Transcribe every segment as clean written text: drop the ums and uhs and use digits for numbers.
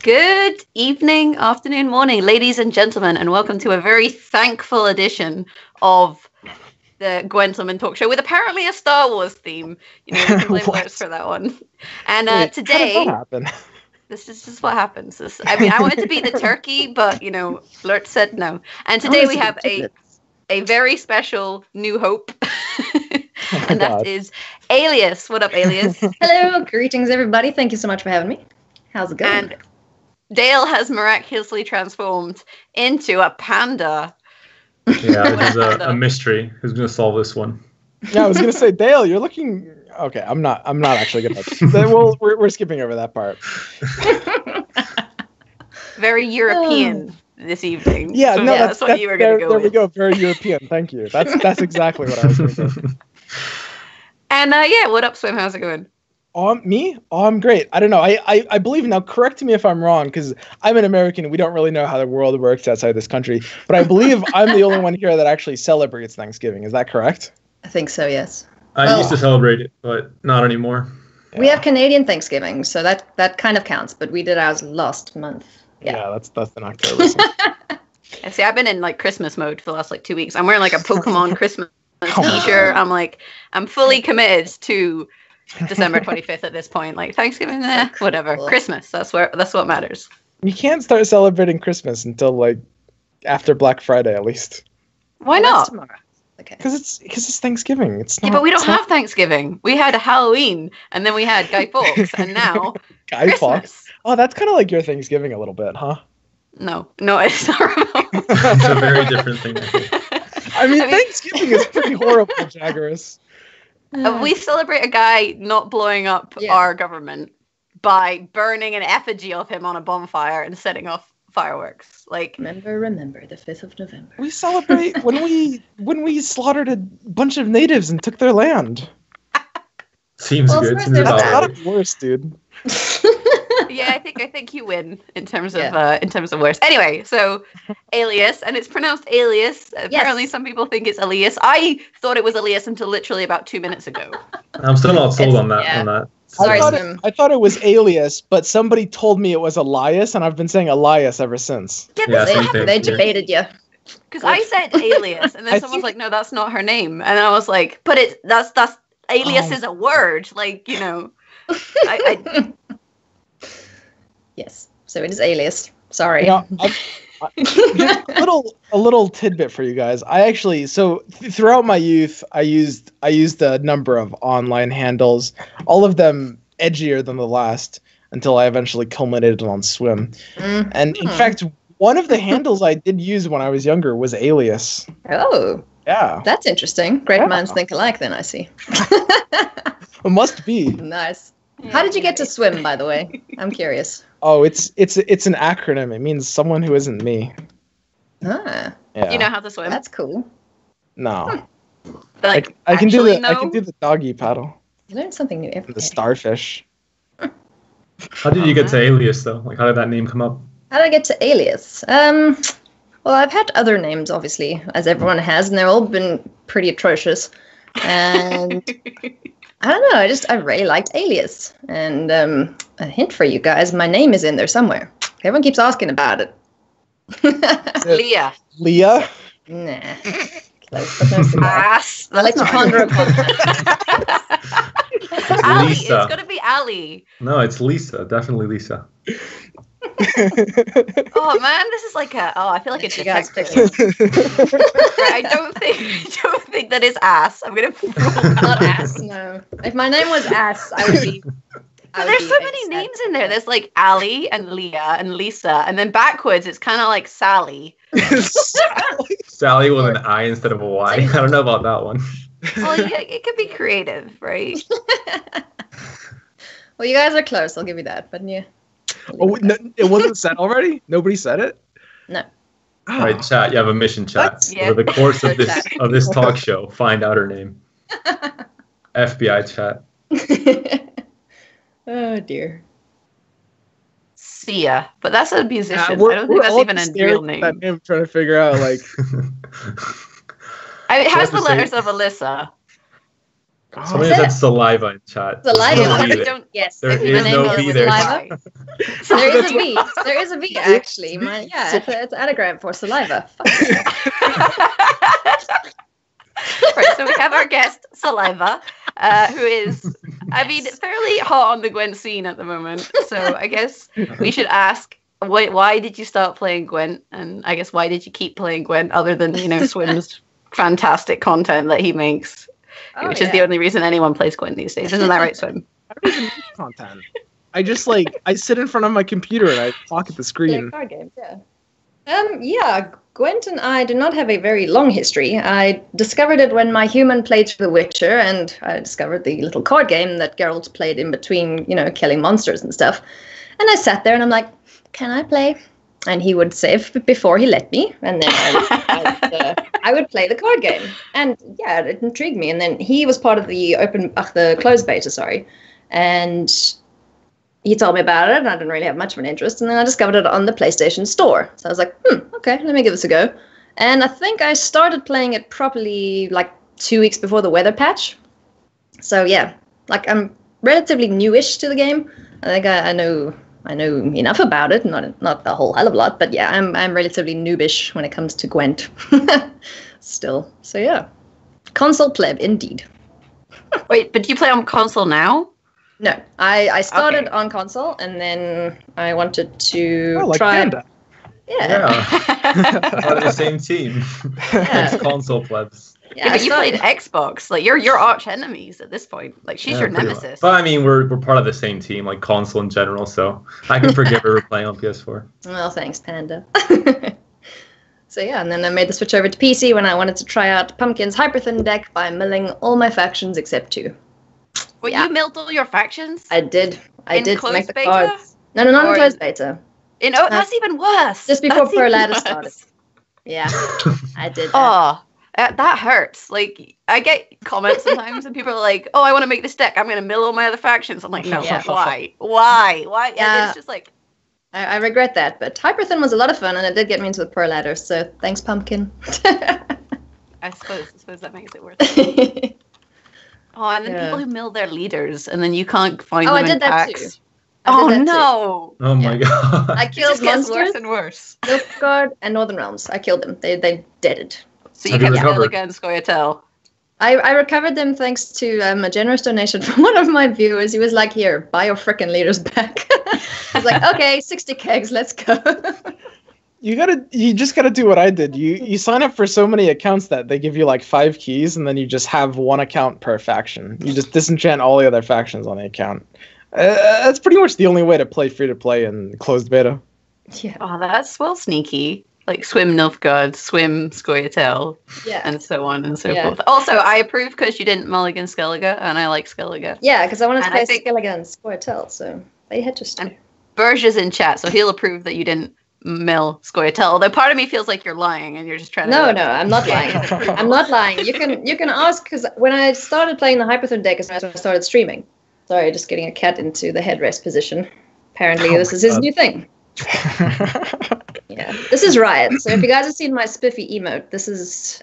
Good evening, afternoon, morning, ladies and gentlemen, and welcome to a very thankful edition of the Gwentlemen Talkshow with apparently a Star Wars theme. You know, we can blame Lurtz for that one. And today, how did that happen? This is just what happens. I wanted to be the turkey, but you know, Lurtz said no. And today we have a very special new hope, and that is Alias. What up, Alias? Hello, greetings, everybody. Thank you so much for having me. How's it going? And Dale has miraculously transformed into a panda. Yeah, this is a mystery. Who's going to solve this one? Yeah, I was going to say, Dale, you're looking... Okay, I'm not actually going to... We're skipping over that part. Very European this evening. Yeah, so, no, that's what you were going to go There with. we go, very European. Thank you. That's exactly what I was going to go. And what up, Swim? How's it going? Me? Oh, I'm great. I don't know. I believe, now correct me if I'm wrong, because I'm an American and we don't really know how the world works outside this country, but I believe I'm the only one here that actually celebrates Thanksgiving. Is that correct? I think so, yes. I used to celebrate it, but not anymore. We have Canadian Thanksgiving, so that kind of counts, but we did ours last month. Yeah, that's in October. I see, I've been in like Christmas mode for the last 2 weeks. I'm wearing like a Pokemon Christmas t-shirt. I'm fully committed to December 25th at this point. Like Thanksgiving, whatever. Cool. Christmas, that's what matters. You can't start celebrating Christmas until like after Black Friday, at least. Why not? Tomorrow. Okay. Because it's Thanksgiving. It's not. Yeah, but we don't have Thanksgiving. We had Halloween, and then we had Guy Fawkes, and now Guy Fawkes. Oh, that's kind of like your Thanksgiving a little bit, huh? No, it's not. It's a very different thing. I mean, Thanksgiving is pretty horrible, Jaggerus. We celebrate a guy not blowing up our government by burning an effigy of him on a bonfire and setting off fireworks. Like remember the 5th of November. We celebrate when we slaughtered a bunch of natives and took their land. Seems good. Seems That's about not right. worse, dude. Yeah, I think you win in terms of worse. Anyway, so Alias, and it's pronounced Alias. Apparently, some people think it's Elias. I thought it was Elias until literally about 2 minutes ago. I'm still not sold on that. Sorry, I thought it was Alias, but somebody told me it was Elias, and I've been saying Elias ever since. They debated you. Because I said Alias, and then someone's like, "No, that's not her name," and I was like, "But that's Alias is a word, like you know." I Yes, so it is Alias. Sorry. You know, a little tidbit for you guys. I actually throughout my youth, I used a number of online handles, all of them edgier than the last, until I eventually culminated on Swim. And in fact, one of the handles I did use when I was younger was Alias. Oh. Yeah. That's interesting. Great minds think alike then, I see. It must be. Nice. How did you get to Swim, by the way? I'm curious. Oh, it's an acronym. It means someone who isn't me. Ah. Yeah. You know how to swim? That's cool. No. Like I can do the doggy paddle. You learn something new every day. The starfish. How did you get to Alias, though? Like, how did that name come up? How did I get to Alias? Well, I've had other names, obviously, as everyone has, and they've all been pretty atrocious. And I don't know, I really liked Alias. And a hint for you guys, my name is in there somewhere. Everyone keeps asking about it. Leah. Leah? Nah. Close, but no cigar. Ass. I like to ponder upon that. Ali. It's Lisa. got to be Ali. No, it's Lisa. Definitely Lisa. Oh man, this is like I feel like it's You guys detective. I don't think that is ass. I'm gonna not ass, no. If my name was ass, I would be. But there's so many names in there. There's like Ali and Leah and Lisa, and then backwards it's kind of like Sally. Sally with an I instead of a Y. I don't know about that one. Well, yeah, it could be creative, right? Well, you guys are close. I'll give you that. But yeah. Oh, no, it wasn't said already? Nobody said it? No. All right, chat. You have a mission, chat. Over the course of this talk show, find out her name. FBI chat. Oh dear. Sia, but that's a musician. I don't think we're that's all even a real name. That name, trying to figure out like. It has the letters of Alyssa. Somebody said saliva in chat. Saliva. Yes. There is no V there. There is a V. There is a V actually. It's an anagram for saliva. Right, so we have our guest Saliva, who is, I mean, fairly hot on the Gwent scene at the moment. So I guess we should ask, why did you start playing Gwent? And I guess why did you keep playing Gwent other than, Swim's fantastic content that he makes? Which is the only reason anyone plays Gwent these days. Isn't that right, Swim? I don't even make content. I just I sit in front of my computer and I talk at the screen. Card games, Gwent and I do not have a very long history. I discovered it when my human played through The Witcher, and I discovered the little card game that Geralt played in between, killing monsters and stuff. And I sat there and I'm like, can I play? And he would save before he let me, and then I would play the card game. And yeah, it intrigued me. And then he was part of the closed beta, and he told me about it, and I didn't really have much of an interest. And then I discovered it on the PlayStation Store. So I was like, okay, let me give this a go. And I think I started playing it properly 2 weeks before the weather patch. So yeah, I'm relatively newish to the game. I think I know enough about it, not a whole hell of a lot, but yeah, I'm relatively noobish when it comes to Gwent still. So yeah, console pleb indeed. Wait, but do you play on console now? No, I started on console, and then I wanted to try. Panda. Yeah. Part of the same team. Yeah. Console plebs. Yeah, but you played Xbox. You're arch enemies at this point. She's your nemesis. But I mean, we're part of the same team, console in general. So I can forgive her for playing on PS4. Well, thanks, Panda. So yeah, and then I made the switch over to PC when I wanted to try out Pumpkin's Hyperthin deck by milling all my factions except 2. Well, you milled all your factions? I did. I did to make the beta? cards. No, not in closed beta. That's even worse. Just before Per Ladder started. Yeah, I did that. Oh, that hurts. I get comments sometimes, and people are like, "Oh, I want to make this deck. I'm going to mill all my other factions." I'm like, "No, why? Why?" Yeah, it's just I regret that, but Hyperthin was a lot of fun, and it did get me into the Per Ladder. So thanks, Pumpkin. I suppose that makes it worth it. Oh, and then people who mill their leaders, and then you can't find them in packs. Too. Oh no! Oh my god! I killed monsters, worse and worse. Nilfgaard and Northern Realms. I killed them. They deaded. So you can kill against Scoia'tael. I recovered them thanks to a generous donation from one of my viewers. He was like, "Here, buy your frickin' leaders back." I was like, "Okay, 60 kegs, let's go." You just gotta do what I did. You sign up for so many accounts that they give you 5 keys, and then you just have one account per faction. You just disenchant all the other factions on the account. That's pretty much the only way to play free to play in closed beta. Yeah. Oh, that's sneaky. Swim Nilfgaard, swim Scoia'tael, and so on and so forth. Also, I approve because you didn't mulligan Skellige, and I like Skellige. Yeah, because I wanted to play Skellige and Scoia'tael, so they had to start. Burge's in chat, so he'll approve that you didn't mill Scoia'tael. Although part of me feels like you're lying, and you're just trying to. No, I'm not lying. I'm not lying. You can ask, because when I started playing the Hyperthin deck, I started streaming. Sorry, just getting a cat into the headrest position. Apparently, this is his new thing. Yeah, this is Riot. So if you guys have seen my spiffy emote, this is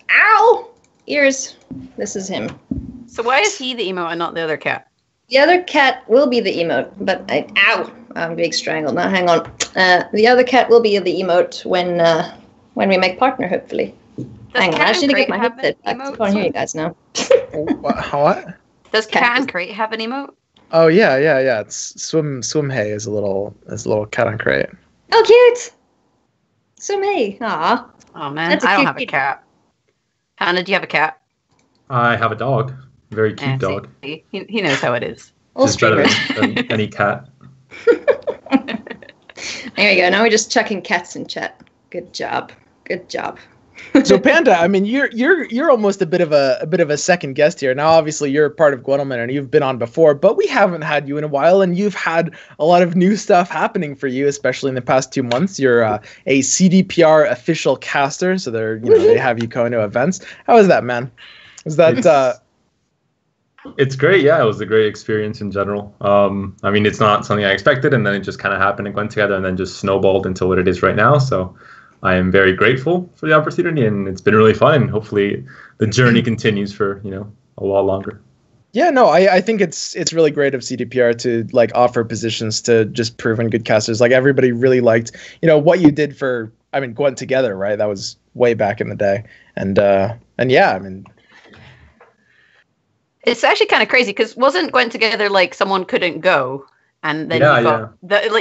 ears. This is him. So why is he the emote and not the other cat? The other cat will be the emote, but I'm being strangled. Now hang on. The other cat will be the emote when we make partner, hopefully. Hang on, I actually need to get my headset back. I can't hear you guys now. What? Does Cat and Crate have an emote? Oh yeah. It's Swim Hay is a little cat on crate. Oh, cute. Swim Hay. Aw. Oh man, I don't have a cat. Hannah, do you have a cat? I have a dog. Very cute dog. He knows how it is. Just better than any cat. There we go. Now we're just chucking cats in chat. Good job. So Panda, I mean, you're almost a bit of a second guest here. Now, obviously, you're part of Gwentlemen and you've been on before, but we haven't had you in a while, and you've had a lot of new stuff happening for you, especially in the past 2 months. You're a CDPR official caster, so they have you going to events. How is that, man? Is that? It's great. Yeah, it was a great experience in general. I mean, it's not something I expected, and then it just kind of happened and went together, and then just snowballed into what it is right now. So I am very grateful for the opportunity, and it's been really fun. And hopefully, the journey continues for a lot longer. Yeah, no, I think it's really great of CDPR to like offer positions to just proven good casters. Like everybody really liked, what you did for, I mean, Gwent Together, right? That was way back in the day. And yeah, I mean, it's actually kind of crazy because wasn't Gwent Together like someone couldn't go, and then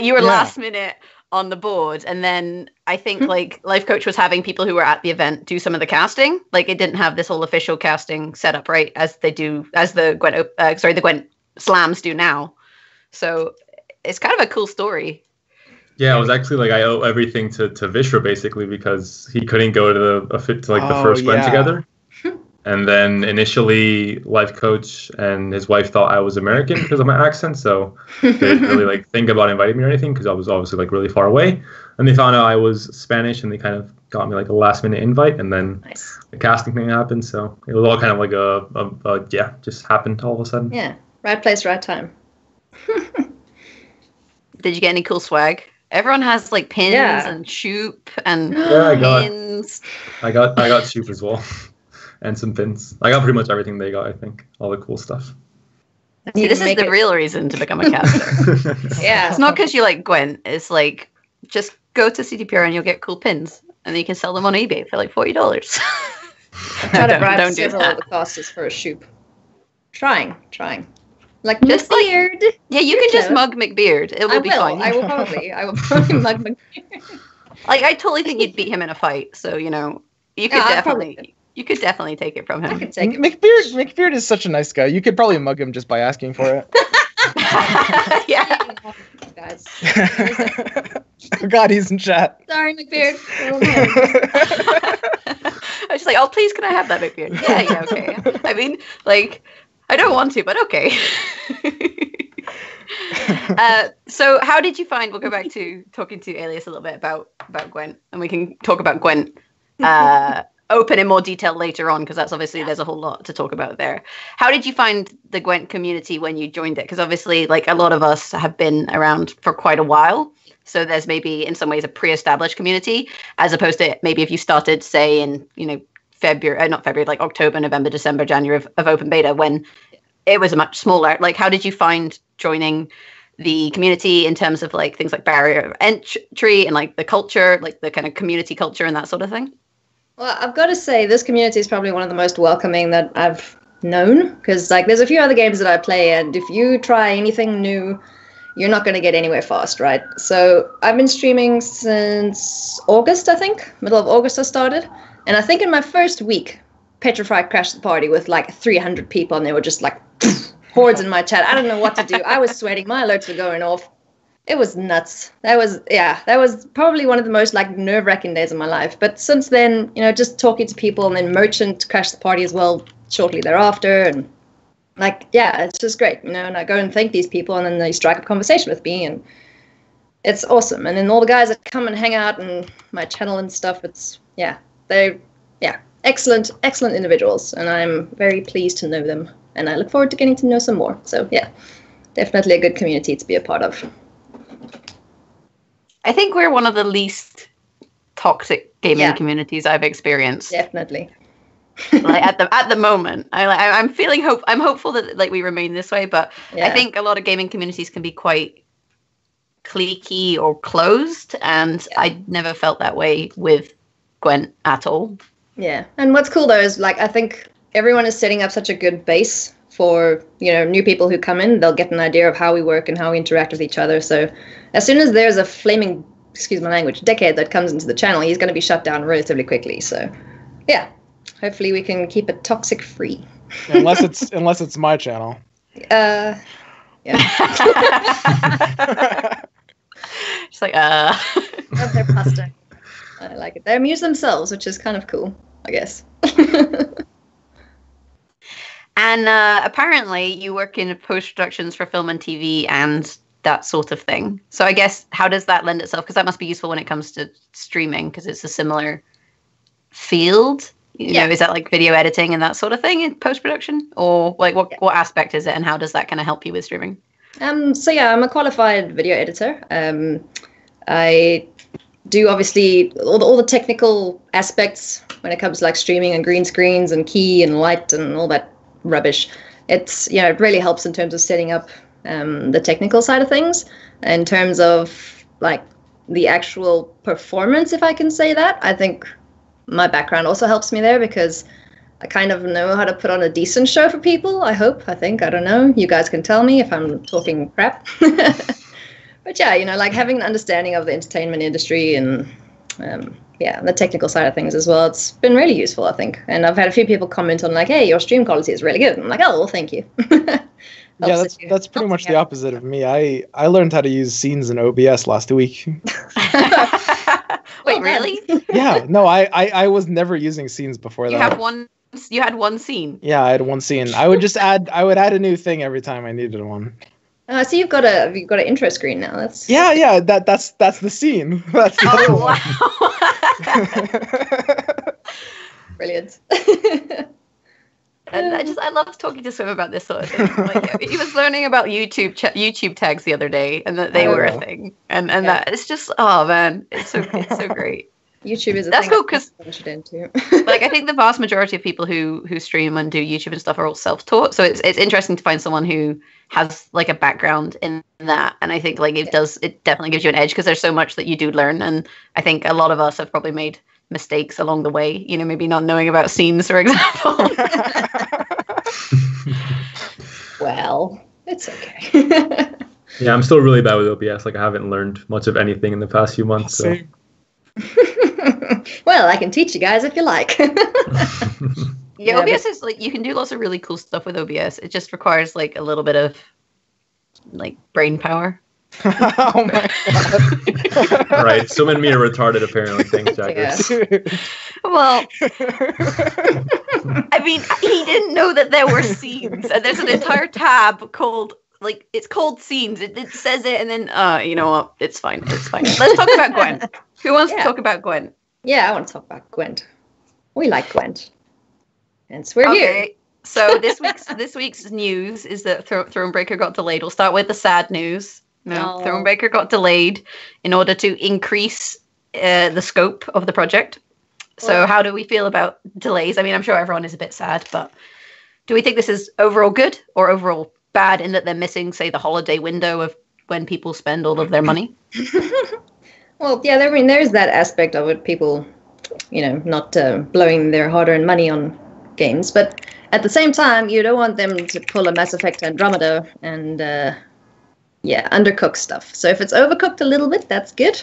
you were last minute on the board, and then I think like Life Coach was having people who were at the event do some of the casting. Like it didn't have this whole official casting set up, right? As the Gwent Slams do now. So it's kind of a cool story. Yeah, it was actually like I owe everything to Vishra basically because he couldn't go to the first Gwent Together. And then initially, Life Coach and his wife thought I was American because of my accent, so they didn't really like think about inviting me or anything because I was obviously like really far away. And they found out I was Spanish, and they kind of got me like a last-minute invite, and then the casting thing happened. So it was all kind of like just happened all of a sudden. Yeah, right place, right time. Did you get any cool swag? Everyone has like pins and shoop and pins. I got shoop as well. And some pins. I got pretty much everything they got, I think. All the cool stuff. See, this is the real reason to become a caster. Yeah. It's not because you like Gwent. It's like, just go to CDPR and you'll get cool pins. And then you can sell them on eBay for like $40. Try to bribe several of the casters for a shoop. Trying. Like just McBeard. Yeah, you can just mug McBeard. It will be fine. I will probably mug McBeard. Like, I totally think you'd beat him in a fight. So, you could definitely... You could definitely take it from him. I could take it. McBeard is such a nice guy. You could probably mug him just by asking for it. Yeah. Guys. Oh God, he's in chat. Sorry, McBeard. I was just like, oh, please, can I have that McBeard? Yeah, okay. I mean, like, I don't want to, but okay. So how did you find, we'll go back to talking to Alias a little bit about Gwent, and we can talk about Gwent open in more detail later on, because that's obviously there's a whole lot to talk about there. How did you find the Gwent community when you joined it? Because obviously, like, a lot of us have been around for quite a while, so there's maybe in some ways a pre-established community, as opposed to maybe if you started, say, in like October, November, December, January of open beta, when it was a much smaller. Like, how did you find joining the community in terms of like things like barrier of entry and like the culture, like the kind of community culture and that sort of thing? Well, I've got to say, this community is probably one of the most welcoming that I've known, because like there's a few other games that I play, and if you try anything new, you're not going to get anywhere fast, right? So I've been streaming since August, I think. Middle of August I started. And I think in my first week, Petrify crashed the party with like 300 people, and they were just like hordes in my chat. I don't know what to do. I was sweating. My alerts were going off. It was nuts. That was probably one of the most like nerve-wracking days of my life. But since then, just talking to people, and then Merchant crashed the party as well shortly thereafter, and like, yeah, it's just great, and I go and thank these people, and then they strike up conversation with me, and it's awesome. And then all the guys that come and hang out and my channel and stuff, they're excellent individuals, and I'm very pleased to know them, and I look forward to getting to know some more. So yeah, definitely a good community to be a part of. I think we're one of the least toxic gaming communities I've experienced. Definitely. Like at the moment, I'm feeling I'm hopeful that like we remain this way, but I think a lot of gaming communities can be quite cliquey or closed, and I never felt that way with Gwent at all. Yeah, and what's cool though is like I think everyone is setting up such a good base for new people who come in. They'll get an idea of how we work and how we interact with each other. So as soon as there's a flaming, excuse my language, dickhead that comes into the channel, he's going to be shut down relatively quickly. So yeah, hopefully we can keep it toxic free. unless it's my channel. Yeah. Just like Love their pasta. I like it. They amuse themselves, which is kind of cool, I guess. And apparently you work in post-productions for film and TV and that sort of thing. So I guess, how does that lend itself? Because that must be useful when it comes to streaming, because it's a similar field. Is that like video editing and that sort of thing in post-production? Or like what aspect is it, and how does that kind of help you with streaming? So yeah, I'm a qualified video editor. I do obviously all the technical aspects when it comes to like streaming and green screens and key and light and all that rubbish. it's, it really helps in terms of setting up the technical side of things. In terms of like the actual performance, if I can say that, I think my background also helps me there because I kind of know how to put on a decent show for people. I don't know. You guys can tell me if I'm talking crap. But yeah, like having an understanding of the entertainment industry and the technical side of things as well. It's been really useful, I think. And I've had a few people comment on like, hey, your stream quality is really good. And I'm like, oh, well, thank you. Yeah, that's pretty much the opposite of me. I learned how to use scenes in OBS last week. Wait, really? Yeah, no, I was never using scenes before that. You had one scene. Yeah, I had one scene. I would add a new thing every time I needed one. So you've got an intro screen now. That's that's the scene. That's the other one. Brilliant. And I love talking to Swim about this sort of thing. Like, he was learning about YouTube tags the other day, and that they were a thing, and that it's just it's so great. YouTube is that's thing cool because like I think the vast majority of people who stream and do YouTube and stuff are all self-taught, so it's interesting to find someone who has like a background in that, and I think like it definitely gives you an edge because there's so much that you do learn, and I think a lot of us have probably made mistakes along the way, maybe not knowing about scenes, for example. Well, it's okay. Yeah, I'm still really bad with OBS. Like I haven't learned much of anything in the past few months. So. Well, I can teach you guys if you like. Yeah, OBS is like you can do lots of really cool stuff with OBS. It just requires like a little bit of like brain power. Oh my god! Right, so and me are retarded apparently. Thanks, Jackers. Yeah. Well, I mean, he didn't know that there were scenes, and there's an entire tab called scenes. It says it, and then you know what? It's fine. Let's talk about Gwent. Who wants to talk about Gwent? Yeah, I want to talk about Gwent. We like Gwent, and so we're here. So this week's news is that Thronebreaker got delayed. We'll start with the sad news. Thronebreaker got delayed in order to increase the scope of the project. So how do we feel about delays? I mean, I'm sure everyone is a bit sad, but do we think this is overall good or overall bad in that they're missing, say, the holiday window of when people spend all of their money? Well, yeah, I mean, there's that aspect of it, people, not blowing their hard-earned money on games. But at the same time, you don't want them to pull a Mass Effect Andromeda and, undercook stuff. So if it's overcooked a little bit, that's good.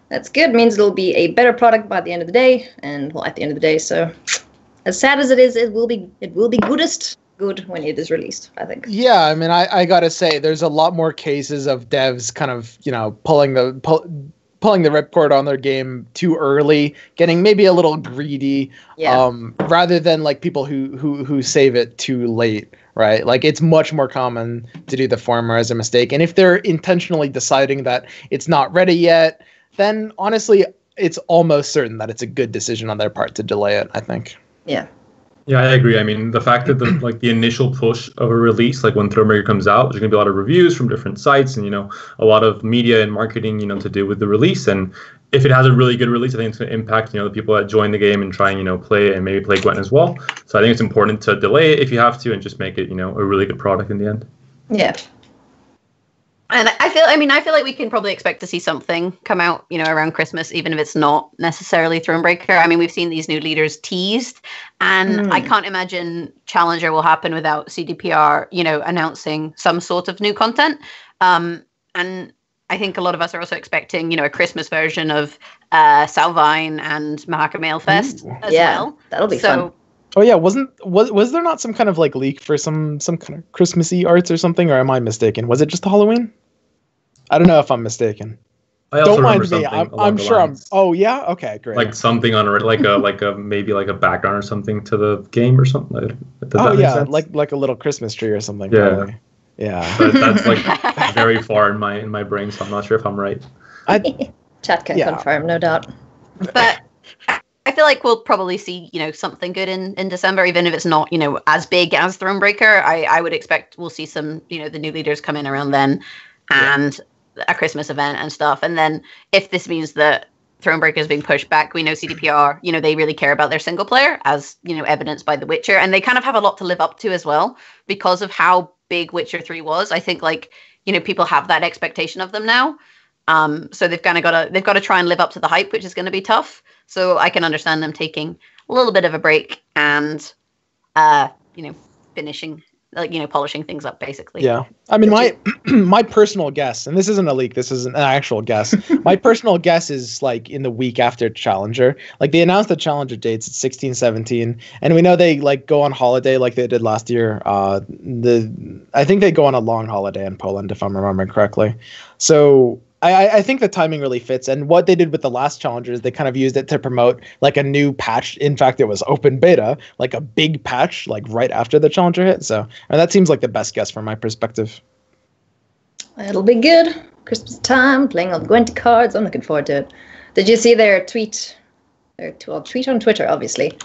That's good. It means it'll be a better product by the end of the day. And, well, at the end of the day, so as sad as it is, it will be good when it is released, I think. Yeah, I mean, I gotta say, there's a lot more cases of devs kind of, pulling the ripcord on their game too early, getting maybe a little greedy, rather than like people who save it too late, right? Like it's much more common to do the former as a mistake. And if they're intentionally deciding that it's not ready yet, then honestly, it's almost certain that it's a good decision on their part to delay it, I think. Yeah. Yeah, I agree. I mean, the fact that the initial push of a release, like when Thronebreaker comes out, there's going to be a lot of reviews from different sites and, a lot of media and marketing, to do with the release. And if it has a really good release, I think it's going to impact, the people that join the game and try and, play it and maybe play Gwent as well. So I think it's important to delay it if you have to and just make it, a really good product in the end. Yeah. And I feel like we can probably expect to see something come out, around Christmas, even if it's not necessarily Thronebreaker. I mean, we've seen these new leaders teased, and I can't imagine Challenger will happen without CDPR, announcing some sort of new content. And I think a lot of us are also expecting, a Christmas version of Salvine and Mahaka Mailfest as well. That'll be fun. Oh yeah, was there not some kind of like leak for some kind of Christmassy arts or something, or am I mistaken? Was it just Halloween? I don't know if I'm mistaken. I also don't mind me. I'm sure I'm. Oh yeah, okay, great. Like something on maybe like a background or something to the game or something. Does that make sense? like a little Christmas tree or something. Yeah, probably. Yeah. But that's like very far in my brain, so I'm not sure if I'm right. Chat can confirm, no doubt. But I feel like we'll probably see, something good in December, even if it's not, as big as Thronebreaker. I would expect we'll see some, the new leaders come in around then and a Christmas event and stuff. And then if this means that Thronebreaker is being pushed back. We know CDPR, they really care about their single player, as evidenced by The Witcher, and they kind of have a lot to live up to as well because of how big Witcher 3 was. I think people have that expectation of them now. So they've kind of got to try and live up to the hype, which is going to be tough. So I can understand them taking a little bit of a break and finishing, polishing things up, basically. Yeah. I mean, my personal guess, and this isn't a leak, this is an actual guess. My personal guess is in the week after Challenger. They announced the Challenger dates at 16, 17, and we know they go on holiday like they did last year. I think they go on a long holiday in Poland, if I'm remembering correctly. So I think the timing really fits, and what they did with the last Challenger is they kind of used it to promote a new patch. In fact, it was open beta, a big patch, right after the Challenger hit. So, and that seems like the best guess from my perspective. It'll be good. Christmas time, playing all the Gwent cards. I'm looking forward to it. Did you see their tweet? Tweet on Twitter, obviously.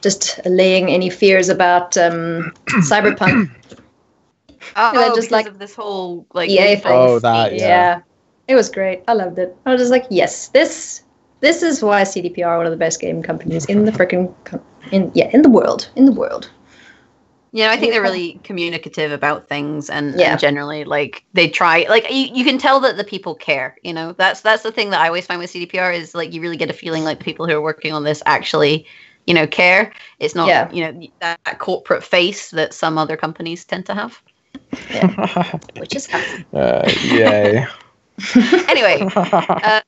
Just allaying any fears about Cyberpunk. Oh, just because of this whole EA thing. Oh, that yeah. It was great. I loved it. I was just like, yes, this is why CDPR are one of the best game companies in the freaking in the world. Yeah, I think they're really communicative about things, and generally they try. You can tell that the people care. That's the thing that I always find with CDPR is you really get a feeling like the people who are working on this actually care. It's not that corporate face that some other companies tend to have. Yeah. Which is fun. Yay. Anyway,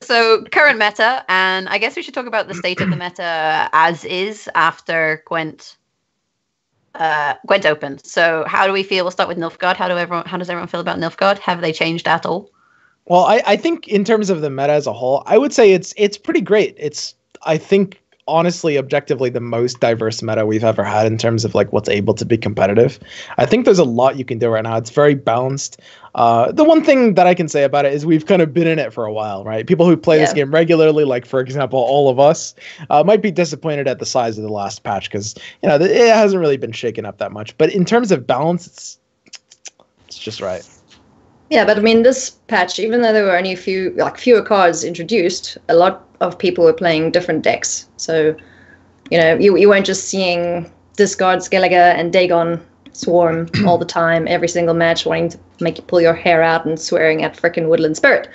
so current meta, and I guess we should talk about the state of the meta as is after Gwent Open. So how do we feel? We'll start with Nilfgaard. How does everyone feel about Nilfgaard? Have they changed at all? Well, I think in terms of the meta as a whole, I would say it's pretty great. It's, I think, honestly, objectively, the most diverse meta we've ever had in terms of what's able to be competitive. I think there's a lot you can do right now. It's very balanced. The one thing that I can say about it is we've kind of been in it for a while, right? People who play this game regularly, for example, all of us, might be disappointed at the size of the last patch because it hasn't really been shaken up that much. But in terms of balance, it's just right. Yeah, but I mean, this patch, even though there were only fewer cards introduced, a lot of people were playing different decks. So, you weren't just seeing discard Skellige and Dagon swarm all the time, every single match, wanting to make you pull your hair out and swearing at frickin' Woodland Spirit.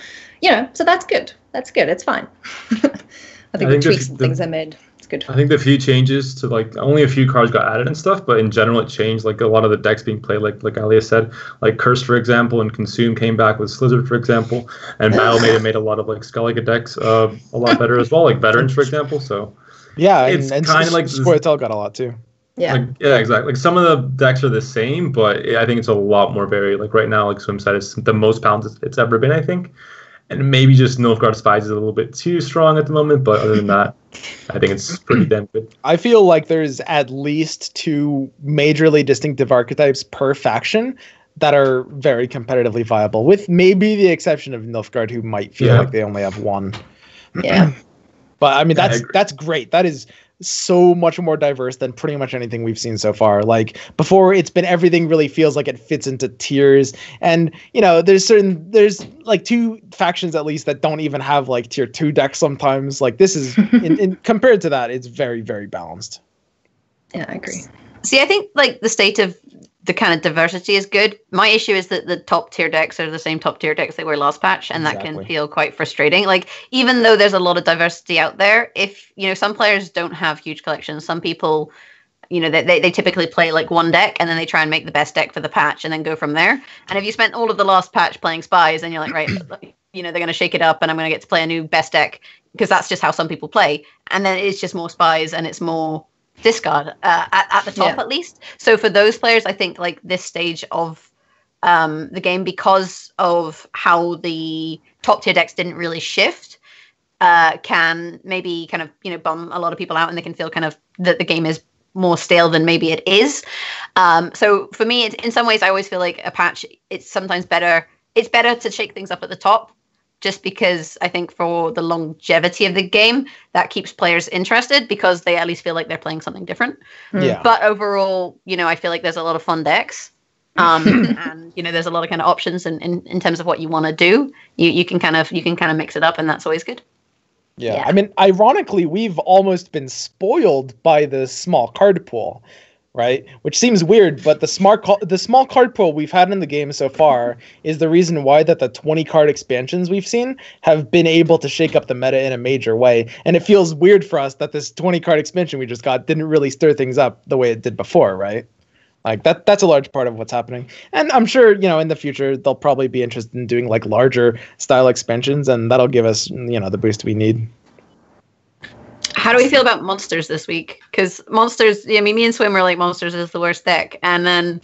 So that's good. That's good. It's fine. I think the tweaks and things I made. It's good. I think the few changes to only a few cards got added and stuff, but in general it changed. A lot of the decks being played, like Alias said, Curse, for example, and Consume came back with Slizzard, for example, and Battle made a lot of Skellige decks a lot better as well, Veterans, for example. So yeah, it's and kind of Squirtle got a lot too. Yeah. Yeah, exactly. Some of the decks are the same, but I think it's a lot more varied. Right now, Swim said, it's the most balanced it's ever been, I think. And maybe just Nilfgaard Spies is a little bit too strong at the moment, but other than that, I think it's pretty damn good. I feel like there's at least 2 majorly distinctive archetypes per faction that are very competitively viable, with maybe the exception of Nilfgaard, who might feel like they only have 1. Yeah. But I mean, that's great. That is so much more diverse than pretty much anything we've seen so far. Before, it's been everything really feels like it fits into tiers, and there's 2 factions at least that don't even have tier 2 decks sometimes. This is in compared to that, it's very, very balanced. Yeah, I agree. See, I think the state of the kind of diversity is good. My issue is that the top tier decks are the same top tier decks they were last patch, and that can feel quite frustrating. Even though there's a lot of diversity out there, if some players don't have huge collections, some people, they typically play one deck and then they try and make the best deck for the patch and then go from there. And if you spent all of the last patch playing Spies, and you're right, they're going to shake it up and I'm going to get to play a new best deck, because that's just how some people play. And then it's just more Spies and it's more discard at the top, at least. So for those players, I think this stage of the game, because of how the top tier decks didn't really shift, can maybe kind of bum a lot of people out, and they can feel kind of that the game is more stale than maybe it is. So for me, in some ways, I always feel like a patch, it's sometimes better. It's better to shake things up at the top, just because I think for the longevity of the game, that keeps players interested, because they at least feel like they're playing something different. Yeah. But overall, I feel like there's a lot of fun decks. And there's a lot of kind of options in terms of what you want to do. You can kind of mix it up, and that's always good. Yeah, I mean, ironically, we've almost been spoiled by the small card pool, right? Which seems weird, but the small card pool we've had in the game so far is the reason why that the 20 card expansions we've seen have been able to shake up the meta in a major way. And it feels weird for us that this 20 card expansion we just got didn't really stir things up the way it did before, right? Like that's a large part of what's happening. And I'm sure, in the future they'll probably be interested in doing like larger style expansions, and that'll give us, the boost we need. How do we feel about monsters this week? Because monsters, me and Swim were like, monsters is the worst deck. And then,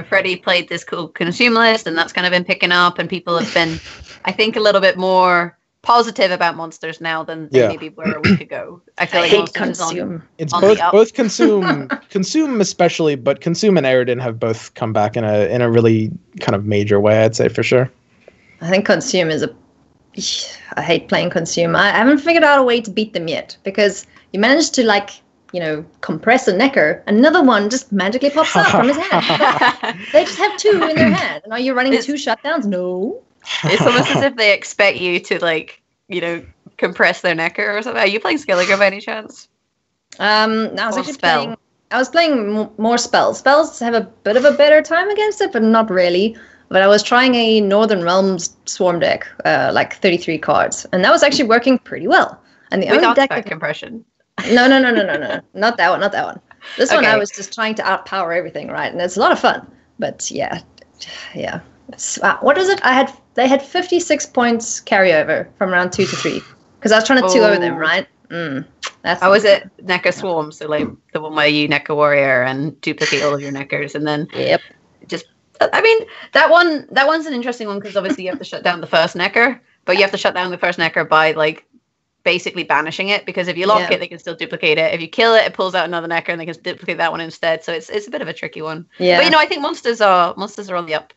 Freddie played this cool consume list, and that's kind of been picking up, and people have been, I think, a little bit more positive about monsters now than maybe were a week ago. I feel like consume. It's both consume especially, but consume and Aridin have both come back in a really kind of major way, I'd say, for sure. I think consume is I hate playing consume. I haven't figured out a way to beat them yet, because you manage to compress a necker, another one just magically pops out from his hand. They just have two in their hand. And are you running two shutdowns? No. It's almost as if they expect you to compress their necker or something. Are you playing Skelliger by any chance? I was playing more spells. Spells have a bit of a better time against it, but not really. But I was trying a Northern Realms swarm deck, 33 cards, and that was actually working pretty well. And the only deck compression. No, not that one. This one I was just trying to outpower everything, right? And it's a lot of fun. But yeah. What is it? They had 56 points carryover from round 2 to 3, because I was trying to 2-0 them, right? Was it Necker Swarm? So like the one where you Necker Warrior and duplicate all of your Neckers, and then just. I mean, that one's an interesting one, because obviously you have to shut down the first Necker, but you have to shut down the first Necker by basically banishing it, because if you lock it, they can still duplicate it. If you kill it, it pulls out another Necker, and they can duplicate that one instead. So it's a bit of a tricky one. Yeah. But I think monsters are on the up.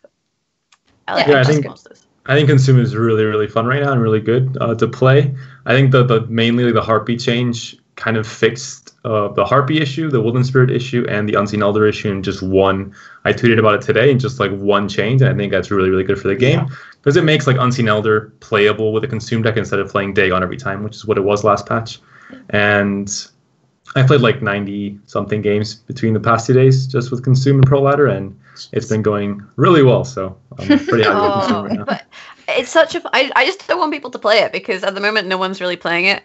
I think consume is really, really fun right now and really good to play. I think the mainly the heartbeat change kind of fixed the Harpy issue, the Woodland Spirit issue, and the Unseen Elder issue in just one. I tweeted about it today in just one change, and I think that's really, really good for the game, because it makes Unseen Elder playable with a consume deck instead of playing Dagon every time, which is what it was last patch. And I played 90 something games between the past 2 days just with consume and Pro Ladder, and it's been going really well. So I'm pretty happy with consume right now. But it's I just don't want people to play it, because at the moment no one's really playing it.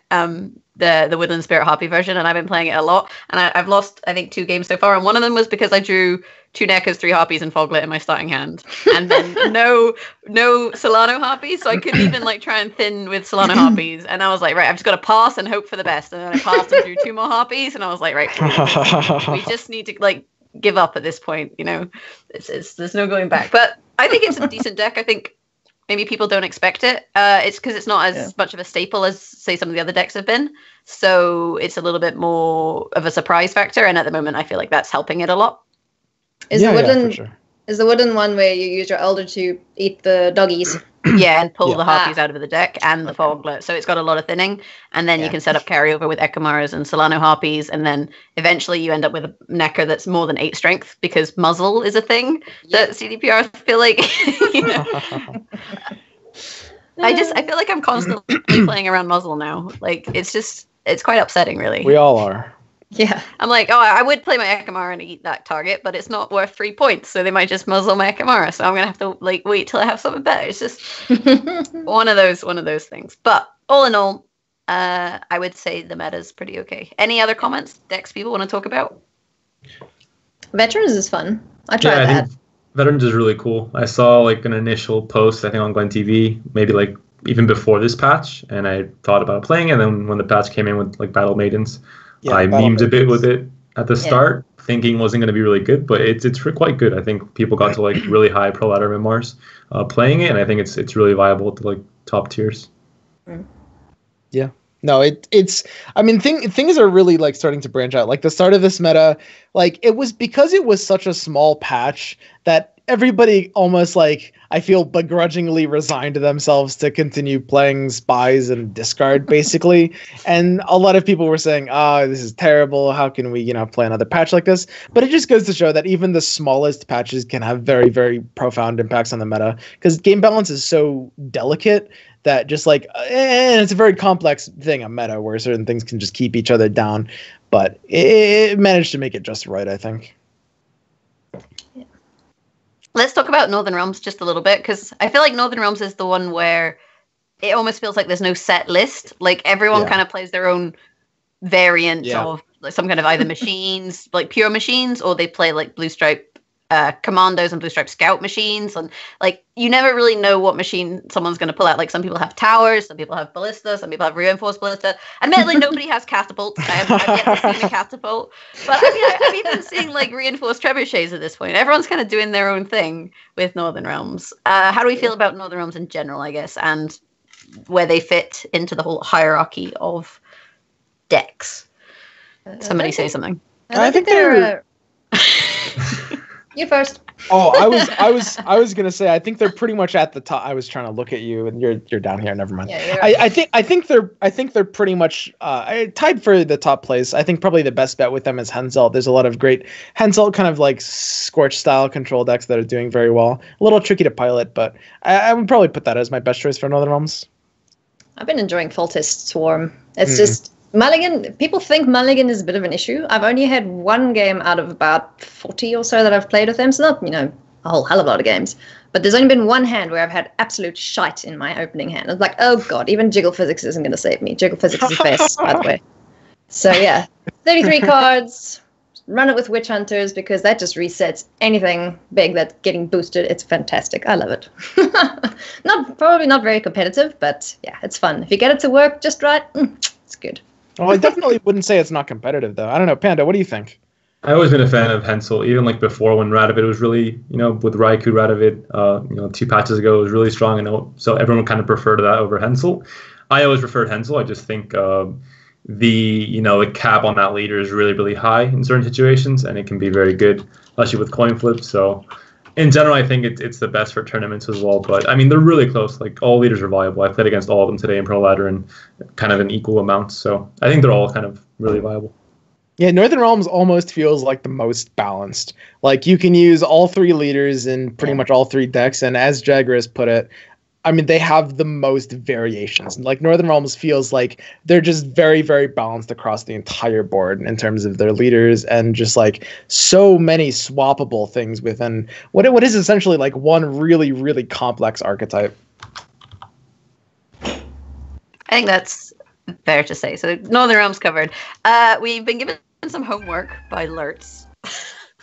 The Woodland Spirit Harpy version, and I've been playing it a lot, and I've lost I think 2 games so far, and one of them was because I drew 2 Neckers, 3 Harpies, and Foglet in my starting hand, and then no Solano Harpies, so I couldn't even try and thin with Solano Harpies, and I was like, right, I've just got to pass and hope for the best, and then I passed and drew 2 more Harpies, and I was like, right, we just need to give up at this point, there's no going back. But I think it's a decent deck. I think maybe people don't expect it. It's because it's not as much of a staple as, say, some of the other decks have been. So it's a little bit more of a surprise factor. And at the moment, I feel like that's helping it a lot. Is the Woodland one where you use your Elder to eat the doggies? Yeah, and pull the Harpies out of the deck and the Foglet. So it's got a lot of thinning. And then you can set up carryover with Ekamaras and Solano Harpies. And then eventually you end up with a Necker that's more than 8 strength, because muzzle is a thing that CDPR feel like. I feel like I'm constantly playing around muzzle now. It's quite upsetting, really. We all are. Yeah. I'm like, I would play my Ekamara and eat that target, but it's not worth 3 points, so they might just muzzle my Ekamara, so I'm going to have to wait till I have something better. It's just one of those things. But all in all, I would say the meta's pretty okay. Any other comments, decks people want to talk about? Veterans is fun. I tried that. Veterans is really cool. I saw an initial post, I think on Gwen TV, maybe even before this patch, and I thought about playing it, and then when the patch came in with Battle Maidens, I memed a bit with it at the start, thinking wasn't going to be really good, but it's quite good. I think people got to really high Pro Ladder MMRs playing it, and I think it's really viable to top tiers. Yeah. No, it's. I mean, things are really starting to branch out. The start of this meta, it was because it was such a small patch that everybody almost I feel begrudgingly resigned themselves to continue playing spies and discard basically. And a lot of people were saying, this is terrible. How can we, play another patch like this? But it just goes to show that even the smallest patches can have very, very profound impacts on the meta, because game balance is so delicate that just like, and it's a very complex thing, a meta where certain things can just keep each other down, but it managed to make it just right, I think. Let's talk about Northern Realms just a little bit, because I feel like Northern Realms is the one where it almost feels like there's no set list. Like everyone kind of plays their own variant of like some kind of either machines, like pure machines, or they play like Blue Stripe Commandos and Blue Stripe Scout machines, and like you never really know what machine someone's going to pull out. Like some people have towers, some people have ballista, some people have reinforced ballista. Admittedly, nobody has catapults. I've yet to see a catapult, but I mean, I'm even seeing like reinforced trebuchets at this point. Everyone's kind of doing their own thing with Northern Realms. How do we feel about Northern Realms in general, I guess, and where they fit into the whole hierarchy of decks? Somebody say something. I think they're. You first. Oh, I was gonna say I think they're pretty much at the top. I was trying to look at you, and you're down here. Never mind. Yeah, I think they're pretty much tied for the top place. I think probably the best bet with them is Hensel. There's a lot of great Hensel kind of like Scorch style control decks that are doing very well. A little tricky to pilot, but I would probably put that as my best choice for Northern Realms. I've been enjoying Foltest Swarm. It's just Mulligan. People think Mulligan is a bit of an issue. I've only had one game out of about 40 or so that I've played with him, so not, a whole hell of a lot of games. But there's only been one hand where I've had absolute shite in my opening hand. I was like, oh god, even Jiggle Physics isn't going to save me. Jiggle Physics is best, by the way. So yeah, 33 cards. Run it with Witch Hunters because that just resets anything big that's getting boosted. It's fantastic. I love it. Probably not very competitive, but yeah, it's fun. If you get it to work just right, it's good. Well, I definitely wouldn't say it's not competitive, though. I don't know, Panda, what do you think? I've always been a fan of Hensel, even like before when Radovid was really, with Raikou Radovid, 2 patches ago, it was really strong, and so everyone kind of preferred that over Hensel. I always preferred Hensel. I just think the cap on that leader is really, really high in certain situations, and it can be very good, especially with coin flips. So in general, I think it's the best for tournaments as well. But I mean, they're really close. Like all leaders are viable. I played against all of them today in Pro Ladder and kind of in equal amounts. So I think they're all kind of really viable. Yeah, Northern Realms almost feels like the most balanced. Like you can use all 3 leaders in pretty much all 3 decks, and as Jagger has put it, I mean, they have the most variations. Like Northern Realms feels like they're just very, very balanced across the entire board in terms of their leaders, and just like so many swappable things within what is essentially like one really, really complex archetype. I think that's fair to say. So Northern Realms covered. We've been given some homework by Lurtz.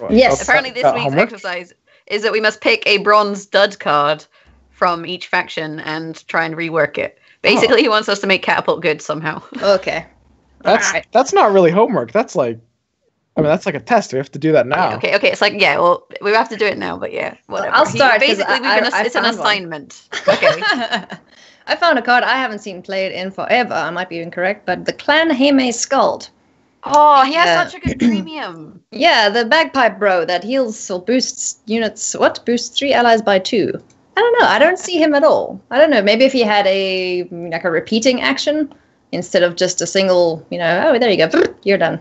Yes. Apparently this week's exercise is that we must pick a bronze dud card from each faction and try and rework it. Basically, he wants us to make Catapult good somehow. Okay. That's not really homework. That's like, that's like a test. We have to do that now. Okay. It's like, yeah, well, we have to do it now, but yeah, whatever. I'll start. Basically, it's an assignment. Okay. I found a card I haven't seen played in forever. I might be incorrect, but the Clan Heme Skald. Oh, he has such a good premium. Yeah, the bagpipe bro that heals or boosts units. What? Boosts 3 allies by 2. I don't know. I don't see him at all. I don't know. Maybe if he had a repeating action instead of just a single, oh, there you go, you're done.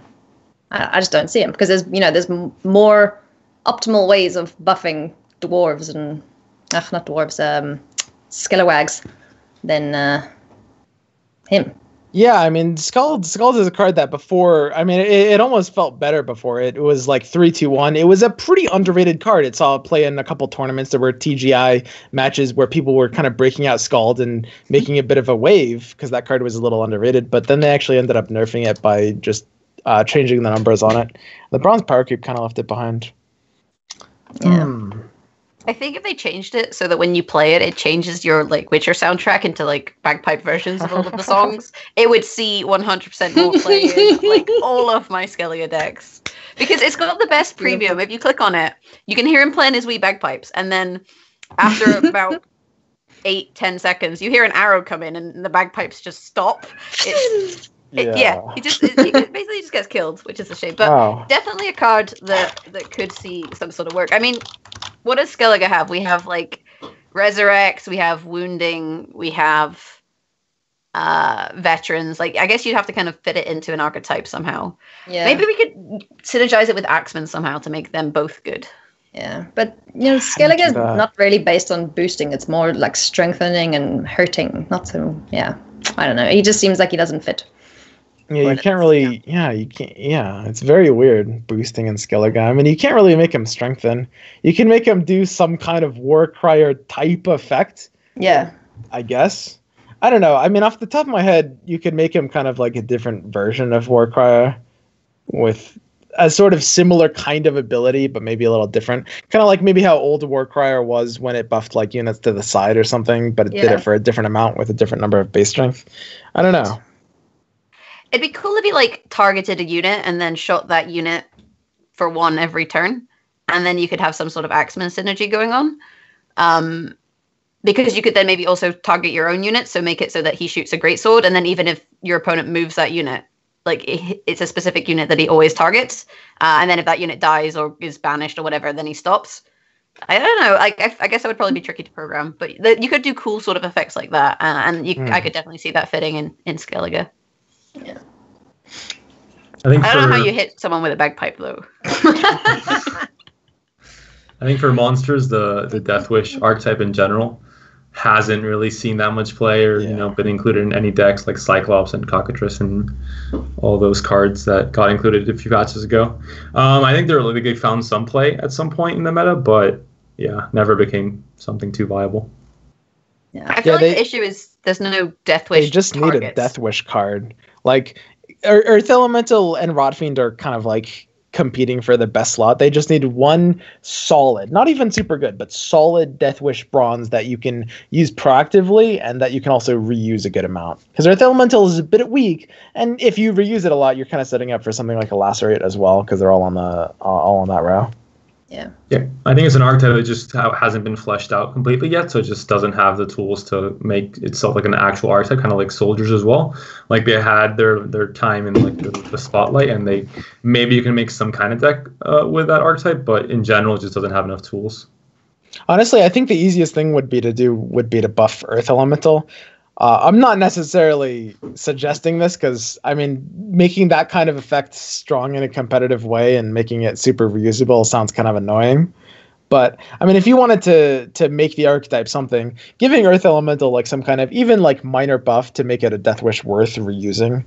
I just don't see him because there's more optimal ways of buffing dwarves and not dwarves, skelewags than him. Yeah, I mean, Skald is a card that before, it almost felt better before. It was like 3-2-1. It was a pretty underrated card. It saw play in a couple tournaments. There were TGI matches where people were kind of breaking out Skald and making a bit of a wave because that card was a little underrated. But then they actually ended up nerfing it by just changing the numbers on it. The Bronze Power Cube kind of left it behind. Yeah. I think if they changed it so that when you play it, it changes your like Witcher soundtrack into like bagpipe versions of all of the songs, it would see 100% more players, like all of my Skelia decks. Because it's got the best premium. If you click on it, you can hear him playing his wee bagpipes, and then after about 8-10 seconds, you hear an arrow come in, and the bagpipes just stop. He basically just gets killed, which is a shame. But definitely a card that could see some sort of work. I mean, what does Skellige have? We have like Resurrect, we have Wounding, we have Veterans. Like, I guess you'd have to kind of fit it into an archetype somehow. Yeah. Maybe we could synergize it with Axeman somehow to make them both good. Yeah, but Skellige is not really based on boosting. It's more like strengthening and hurting. Not so. Yeah, I don't know. He just seems like he doesn't fit. Yeah, you can't really. Yeah, you can't. Yeah, it's very weird boosting in Skellige. I mean, you can't really make him strengthen. You can make him do some kind of war crier type effect. Yeah, I guess. I don't know. I mean, off the top of my head, you could make him kind of like a different version of war crier with a sort of similar kind of ability, but maybe a little different. Kind of like maybe how old Warcrier was when it buffed like units to the side or something, but it did it for a different amount with a different number of base strength. I don't know. It'd be cool if he like targeted a unit and then shot that unit for 1 every turn, and then you could have some sort of Axeman synergy going on. Because you could then maybe also target your own unit, so make it so that he shoots a greatsword, and then even if your opponent moves that unit, like it's a specific unit that he always targets, and then if that unit dies or is banished or whatever, then he stops. I don't know. I guess that would probably be tricky to program, but you could do cool sort of effects like that, and I could definitely see that fitting in Skellige. Yeah. I don't know how you hit someone with a bagpipe though. I think for monsters, the Death Wish archetype in general hasn't really seen that much play or been included in any decks like Cyclops and Cockatrice and all those cards that got included a few patches ago. I think they found some play at some point in the meta, but never became something too viable. Yeah, I feel like the issue is there's no Death Wish. They just targets. need a Death Wish card. Like Earth Elemental and Rodfiend are kind of like competing for the best slot. They just need one solid, not even super good, but solid Death Wish bronze that you can use proactively and that you can also reuse a good amount. Because Earth Elemental is a bit weak, and if you reuse it a lot, you're kind of setting up for something like a Lacerate as well, because they're all on that row. Yeah. I think it's an archetype that just hasn't been fleshed out completely yet, so it just doesn't have the tools to make itself like an actual archetype, kind of like soldiers as well. Like they had their time in like the spotlight, and maybe you can make some kind of deck with that archetype, but in general, it just doesn't have enough tools. Honestly, I think the easiest thing would be to buff Earth Elemental. I'm not necessarily suggesting this because, I mean, making that kind of effect strong in a competitive way and making it super reusable sounds kind of annoying. But, I mean, if you wanted to make the archetype something, giving Earth Elemental like some kind of even like minor buff to make it a Death Wish worth reusing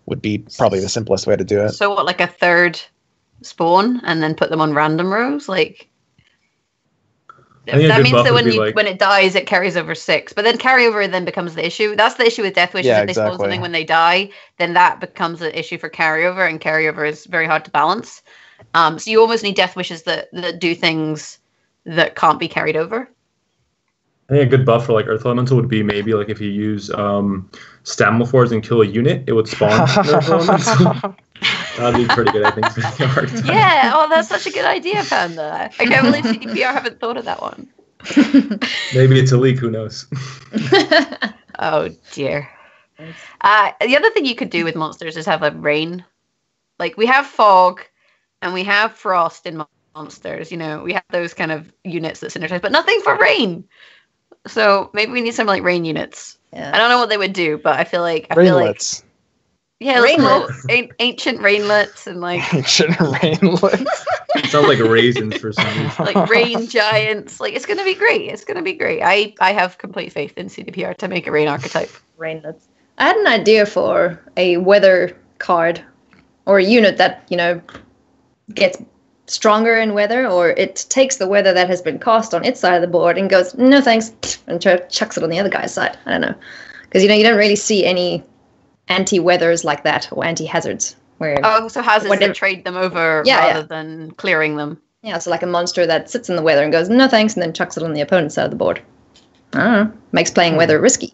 would be probably the simplest way to do it. So what, like a third spawn and then put them on random rows? Like... That means that when it dies, it carries over 6. But then carryover then becomes the issue. That's the issue with Death Wish. If they spawn something when they die, then that becomes an issue for carryover, and carryover is very hard to balance. So you almost need Death Wishes that do things that can't be carried over. I think a good buff for like Earth Elemental would be maybe like if you use Stammelfords and kill a unit, it would spawn Earth Elemental. That'd be pretty good, I think, for the art. Yeah, that's such a good idea, Panda. I can't believe CDPR haven't thought of that one. Maybe it's a leak, who knows? Oh, dear. The other thing you could do with monsters is have a rain. Like, we have fog, and we have frost in monsters. You know, we have those kind of units that synergize, but nothing for rain. So maybe we need some, like, rain units. Yeah. I don't know what they would do, but I feel like... Yeah, ancient rainlets and like ancient rainlets. It sounds like raisins for some reason. Like rain giants. Like it's gonna be great. It's gonna be great. I have complete faith in CDPR to make a rain archetype. Rainlets. I had an idea for a weather card or a unit that, gets stronger in weather, or it takes the weather that has been cast on its side of the board and goes, no thanks, and chucks it on the other guy's side. I don't know. Because you don't really see any anti-weathers like that, or anti-hazards. So hazards that trade them over rather than clearing them. Yeah, so like a monster that sits in the weather and goes, no thanks, and then chucks it on the opponent's side of the board. I don't know. Makes playing weather risky.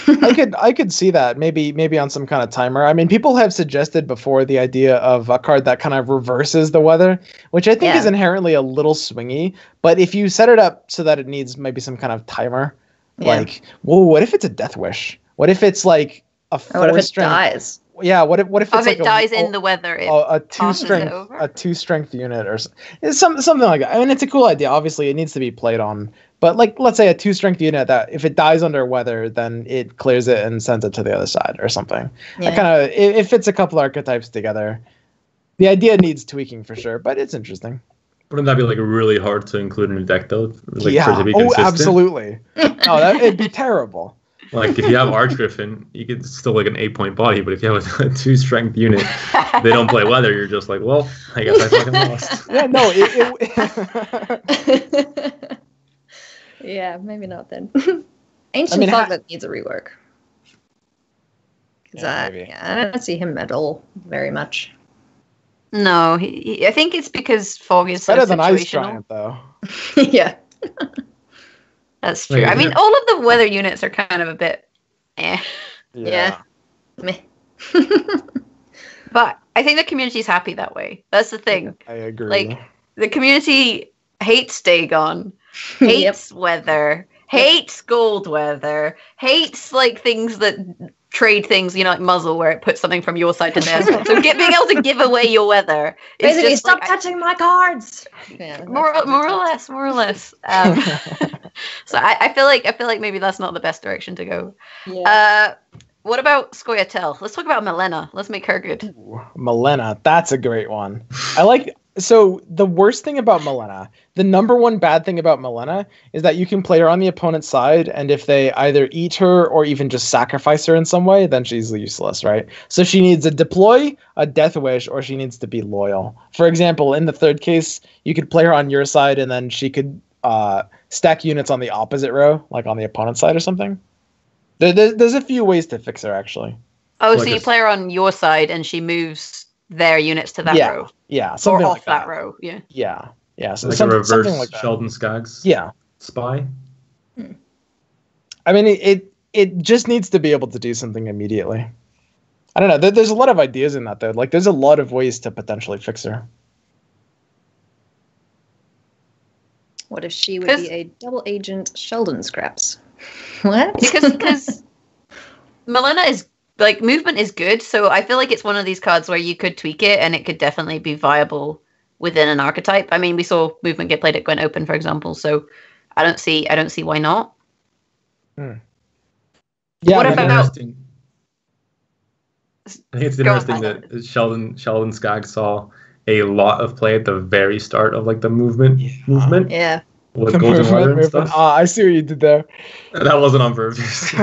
I could see that maybe on some kind of timer. I mean, people have suggested before the idea of a card that kind of reverses the weather, which I think is inherently a little swingy. But if you set it up so that it needs maybe some kind of timer, like, well, what if it's a Death Wish? What if it's like a 4-strength? Dies? Yeah, what if it's like it dies in the weather? A 2-strength unit or something like that. I mean, it's a cool idea. Obviously, it needs to be played on. But like, let's say a 2-strength unit that if it dies under weather, then it clears it and sends it to the other side or something. Yeah. It fits a couple archetypes together. The idea needs tweaking for sure, but it's interesting. Wouldn't that be like really hard to include in a deck though? Like, yeah. for it to be consistent? Absolutely. No, it'd be terrible. Like if you have Archgriffin, you could still like an 8-point body, but if you have a 2-strength unit, they don't play weather. You're just like, well, I guess I fucking lost. Yeah, no. Yeah, maybe not then. Ancient Foglet needs a rework. Because I don't see him at all very much. No, I think it's because Fog is better so than Ice situational. Giant, though. Yeah. That's true. I mean, all of the weather units are kind of a bit Yeah. Meh. But I think the community's happy that way. That's the thing. I agree. Like, the community hates Dagon, hates weather, hates gold weather, hates, like, things that trade things, you know, like Muzzle, where it puts something from your side to their side. So being able to give away your weather is basically just stop touching my cards. Yeah, more or less. So I feel like maybe that's not the best direction to go. Yeah. What about Scoia'tael? Let's talk about Malena. Let's make her good. Ooh, Malena, that's a great one. So the worst thing about Malena, the number one bad thing about Malena is that you can play her on the opponent's side, and if they either eat her or even just sacrifice her in some way, then she's useless, right? So she needs a deploy, a death wish, or she needs to be loyal. For example, in the third case, you could play her on your side, and then she could stack units on the opposite row, like on the opponent's side or something. There's a few ways to fix her, actually. Oh, like so you play her on your side, and she moves their units to that row. Yeah, something or off like that row. Yeah. Yeah. So like a reverse like Sheldon Skaggs. Yeah. Spy. I mean, it just needs to be able to do something immediately. I don't know. There's a lot of ideas in that though. Like, there's a lot of ways to potentially fix her. What if she would be a double agent Sheldon Scraps? What? Because Malena is. Like, movement is good, so I feel like it's one of these cards where you could tweak it and it could definitely be viable within an archetype. I mean, we saw movement get played at Gwent Open, for example, so I don't see why not. Yeah, what about... interesting. I think it's interesting that Sheldon Skaggs saw a lot of play at the very start of like the movement. Yeah. With Golden Weather and stuff. I see what you did there. That wasn't on purpose.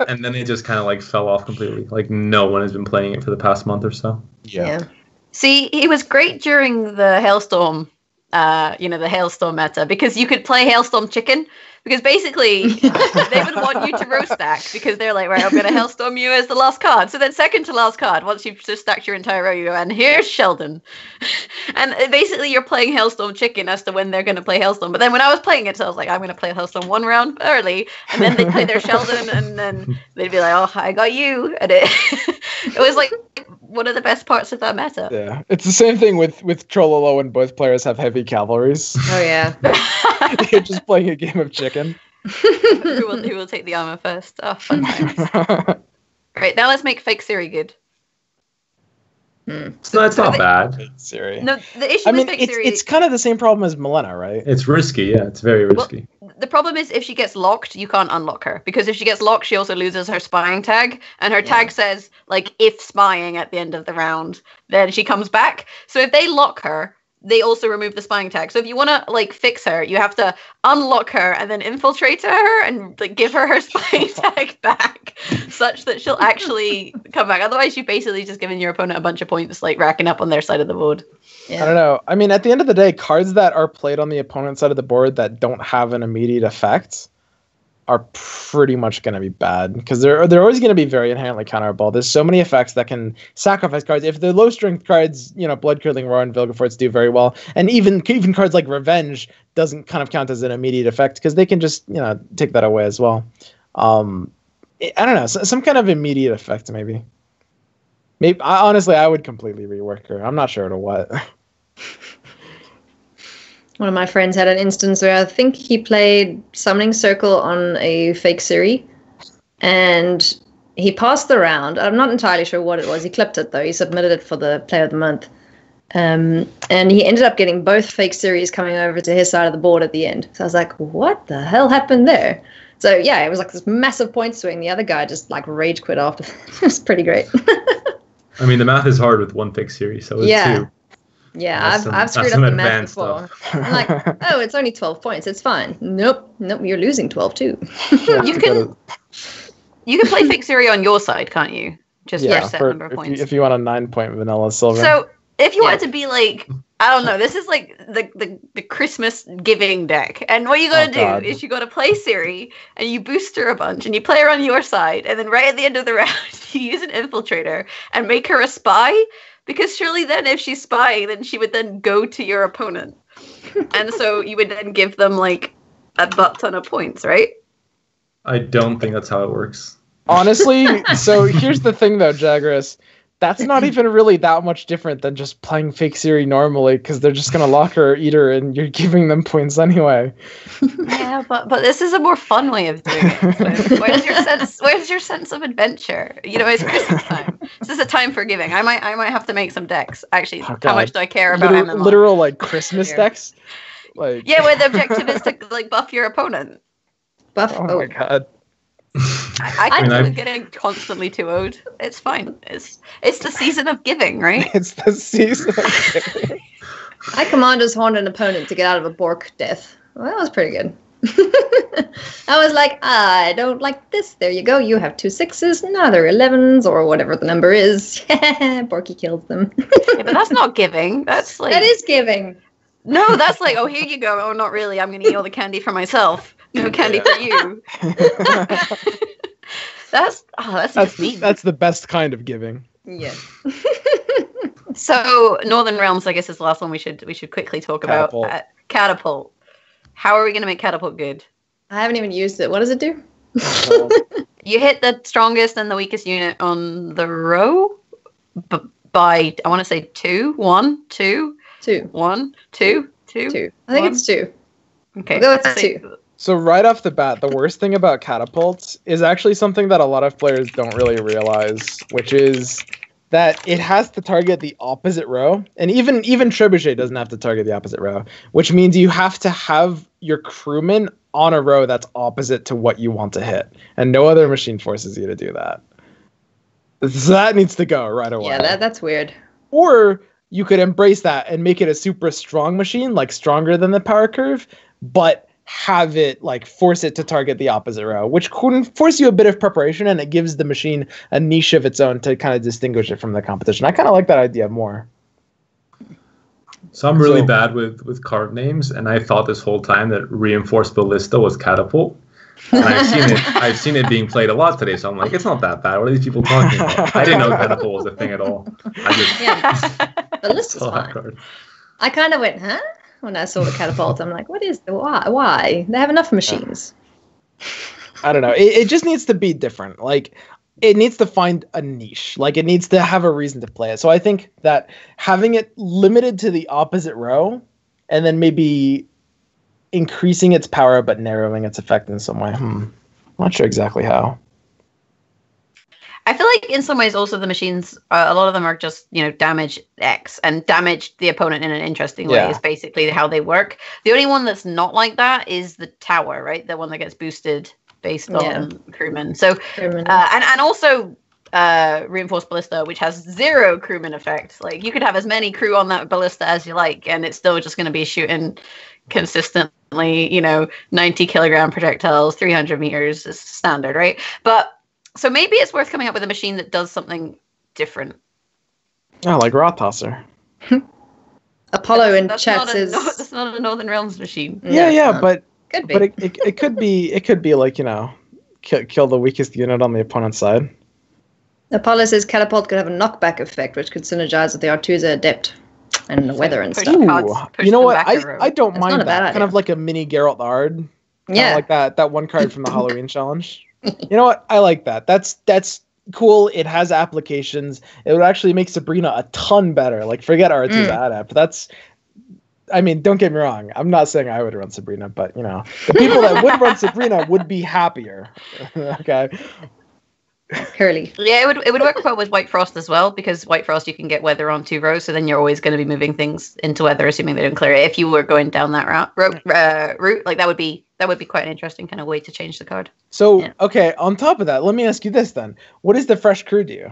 And then it just kind of like fell off completely. Like no one has been playing it for the past month or so. Yeah. See, he was great during the Hailstorm, the Hailstorm meta, because you could play Hailstorm Chicken. Because basically, they would want you to row stack because they're like, right, I'm going to Hailstorm you as the last card. So then second to last card, once you've just stacked your entire row, you go, and here's Sheldon. And basically, you're playing Hailstorm Chicken as to when they're going to play Hailstorm. But then when I was playing it, so I was like, I'm going to play Hailstorm one round early. And then they'd play their Sheldon, and then they'd be like, oh, I got you. And it was like one of the best parts of that meta. Yeah, it's the same thing with Trololo when both players have heavy cavalries. Oh, yeah. You're just playing a game of chicken. who will take the armor first? Oh, fun times. Right, now let's make Fake Siri good. It's not bad. Fake Siri. No, the issue with Fake Siri... it's kind of the same problem as Malena, right? It's risky, yeah. It's very risky. Well, the problem is if she gets locked, you can't unlock her. Because if she gets locked, she also loses her spying tag. And her tag says, like, if spying at the end of the round, then she comes back. So if they lock her, they also remove the spying tag. So if you want to like fix her, you have to unlock her and then infiltrate her and like give her spying tag back, such that she'll actually come back. Otherwise, you've basically just given your opponent a bunch of points, like racking up on their side of the board. Yeah. I don't know. I mean, at the end of the day, cards that are played on the opponent's side of the board that don't have an immediate effect are pretty much going to be bad because they're always going to be very inherently counterable. There's so many effects that can sacrifice cards. If the low strength cards, Blood Curdling Roar and Vilgefortz do very well, and even cards like Revenge doesn't kind of count as an immediate effect because they can just take that away as well. I don't know, some kind of immediate effect maybe. Honestly, I would completely rework her. I'm not sure to what. One of my friends had an instance where I think he played Summoning Circle on a Fake Siri, and he passed the round. I'm not entirely sure what it was. He clipped it, though. He submitted it for the Player of the Month. And he ended up getting both Fake Series coming over to his side of the board at the end. So I was like, what the hell happened there? So, yeah, it was like this massive point swing. The other guy just, like, rage quit after. It was pretty great. I mean, the math is hard with one Fake Series, so it's two. Yeah, I've screwed up the math before. I'm like, oh, it's only 12 points. It's fine. Nope, you're losing 12 too. You can play fixed theory on your side, can't you? Just for a set number of points. If you want a 9-point vanilla silver. So if you wanted to be like, I don't know, this is like the Christmas giving deck, and what you gotta do is you gotta play Ciri and you boost her a bunch and you play her on your side, and then right at the end of the round you use an infiltrator and make her a spy, because surely then if she's spying, then she would then go to your opponent, and so you would then give them like a butt ton of points, right? I don't think that's how it works. Honestly, so here's the thing though, Jagras. That's not even really that much different than just playing fake Ciri normally, because they're just going to lock her or eat her, and you're giving them points anyway. Yeah, but this is a more fun way of doing it. So where's your sense of adventure? You know, it's Christmas time. This is a time for giving. I might have to make some decks. Actually, how much do I care about MMR? Literal like Christmas decks? Like yeah, where the objective is to like buff your opponent. Oh my god. I can deal with getting constantly 2-0'd. It's fine. It's the season of giving, right? It's the season of giving. I commander's horned an opponent to get out of a Bork death. Well, that was pretty good. I was like, I don't like this. There you go. You have 2 6s, now they're 11s, or whatever the number is. Borky kills them. Yeah, but that's not giving. That's like... That is giving. No, that's like, oh, here you go. Oh, not really. I'm going to eat all the candy for myself. No candy for you. That's mean. That's the best kind of giving. Yeah. So Northern Realms, I guess, is the last one we should quickly talk about. Catapult. How are we going to make Catapult good? I haven't even used it. What does it do? You hit the strongest and the weakest unit on the row by, I want to say 2, 1, 2. 2. 1, 2, 2. 2. I think it's 2. Okay. We'll go with 2. So right off the bat, the worst thing about catapults is actually something that a lot of players don't really realize, which is that it has to target the opposite row. And even Trebuchet doesn't have to target the opposite row, which means you have to have your crewmen on a row that's opposite to what you want to hit. And no other machine forces you to do that. So that needs to go right away. Yeah, that's weird. Or you could embrace that and make it a super strong machine, like stronger than the power curve, but have it like force it to target the opposite row, which can force you a bit of preparation, and it gives the machine a niche of its own to kind of distinguish it from the competition. I kind of like that idea more. So I'm really bad with card names, and I thought this whole time that Reinforced Ballista was Catapult. And I've seen it being played a lot today, so I'm like, it's not that bad. What are these people talking about? I didn't know Catapult was a thing at all. Ballista's fine. I kind of went, huh? When I saw the catapult, I'm like, what is the why? They have enough machines. I don't know. It just needs to be different. Like, it needs to find a niche. Like, it needs to have a reason to play it. So I think that having it limited to the opposite row, and then maybe increasing its power but narrowing its effect in some way. I'm not sure exactly how. I feel like in some ways also the machines, a lot of them are just, damage X, and damage the opponent in an interesting way is basically how they work. The only one that's not like that is the tower, right? The one that gets boosted based on crewmen. So, and also Reinforced Ballista, which has 0 crewman effect. Like, you could have as many crew on that ballista as you like, and it's still just going to be shooting consistently, 90 kilogram projectiles, 300 meters is standard, right? But so maybe it's worth coming up with a machine that does something different. Yeah, like Rothosser. Apollo in chat says that's not a Northern Realms machine. But could be. But it could be like, kill the weakest unit on the opponent's side. Apollo says Catapult could have a knockback effect, which could synergize with the Artusa Adept and the weather and stuff. You know what? I don't mind that. Kind of like a mini Geralt Ard. Yeah. Like that one card from the Halloween challenge. You know what? I like that. That's cool. It has applications. It would actually make Sabrina a ton better. Like, forget Artusa Adept. Don't get me wrong. I'm not saying I would run Sabrina, but, the people that would run Sabrina would be happier. Okay. Curly. Yeah, it would work well with White Frost as well, because White Frost you can get weather on 2 rows, so then you're always going to be moving things into weather, assuming they don't clear it. If you were going down that route, like that would be quite an interesting kind of way to change the card. So okay, on top of that, let me ask you this then: what does the fresh crew do?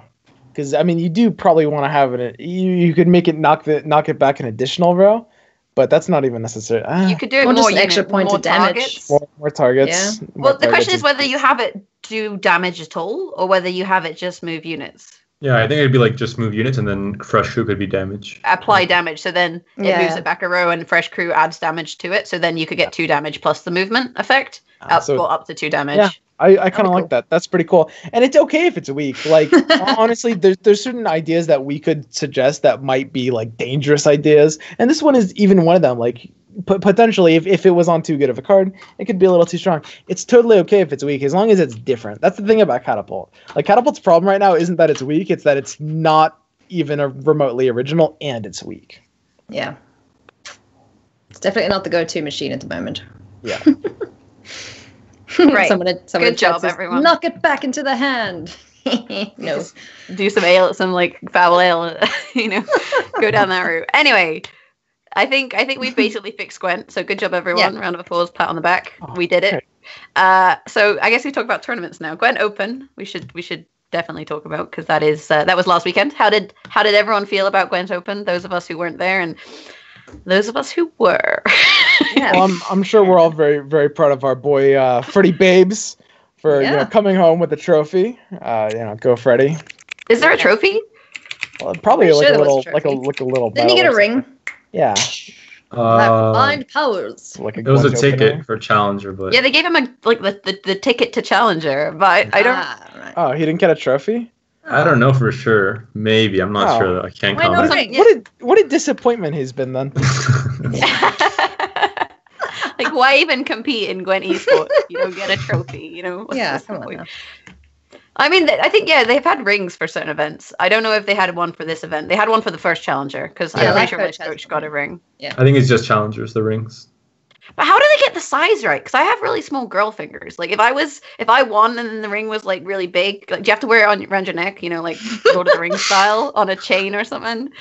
because I mean you do probably want to have it. You could make it knock it back an additional row, but that's not even necessary. You could do it Or more just an extra point more of damage. targets. More targets. Yeah. More Well, the question targets is whether you have it do damage at all, or whether you have it just move units. Yeah, I think it'd be like just move units, and then fresh crew could be damage. Apply damage, so then it moves it back a row, and fresh crew adds damage to it. So then you could get 2 damage plus the movement effect, up to 2 damage. Yeah, I kind of like that. That's pretty cool, and it's okay if it's weak. Like honestly, there's certain ideas that we could suggest that might be like dangerous ideas, and this one is even one of them. Like potentially, if it was on too good of a card, it could be a little too strong. It's totally okay if it's weak, as long as it's different. That's the thing about Catapult. Like Catapult's problem right now isn't that it's weak; it's that it's not even a remotely original, and it's weak. Yeah, it's definitely not the go-to machine at the moment. Yeah. Right. Someone Good job, everyone. Knock it back into the hand. No. Do some ale, some like foul ale, go down that route. Anyway, I think we've basically fixed Gwent. So good job, everyone. Yeah. Round of applause, pat on the back. We did it. So I guess we talk about tournaments now. Gwent Open. We should definitely talk about, because that was last weekend. How did everyone feel about Gwent Open? Those of us who weren't there, and those of us who were. Yeah. Well, I'm sure we're all very, very proud of our boy Freddie Babes for coming home with a trophy. Go Freddie. Is there a trophy? Well, probably like a little. Didn't you get a ring? Yeah. Blind powers. It was a ticket for Challenger, but yeah, they gave him the ticket to Challenger, but I don't. Right. Oh, he didn't get a trophy? I don't know for sure. Maybe, I'm not sure. I can't comment. What a disappointment he's been then. Like, why even compete in Gwent esports? You don't get a trophy. Yeah, come on now. I mean, I think they've had rings for certain events. I don't know if they had one for this event. They had one for the first Challenger, because I'm pretty sure my coach got a ring. Yeah, I think it's just Challengers, the rings. But how do they get the size right? Because I have really small girl fingers. Like if I won and then the ring was like really big, like, do you have to wear it around your neck? Like Lord of the Rings style on a chain or something?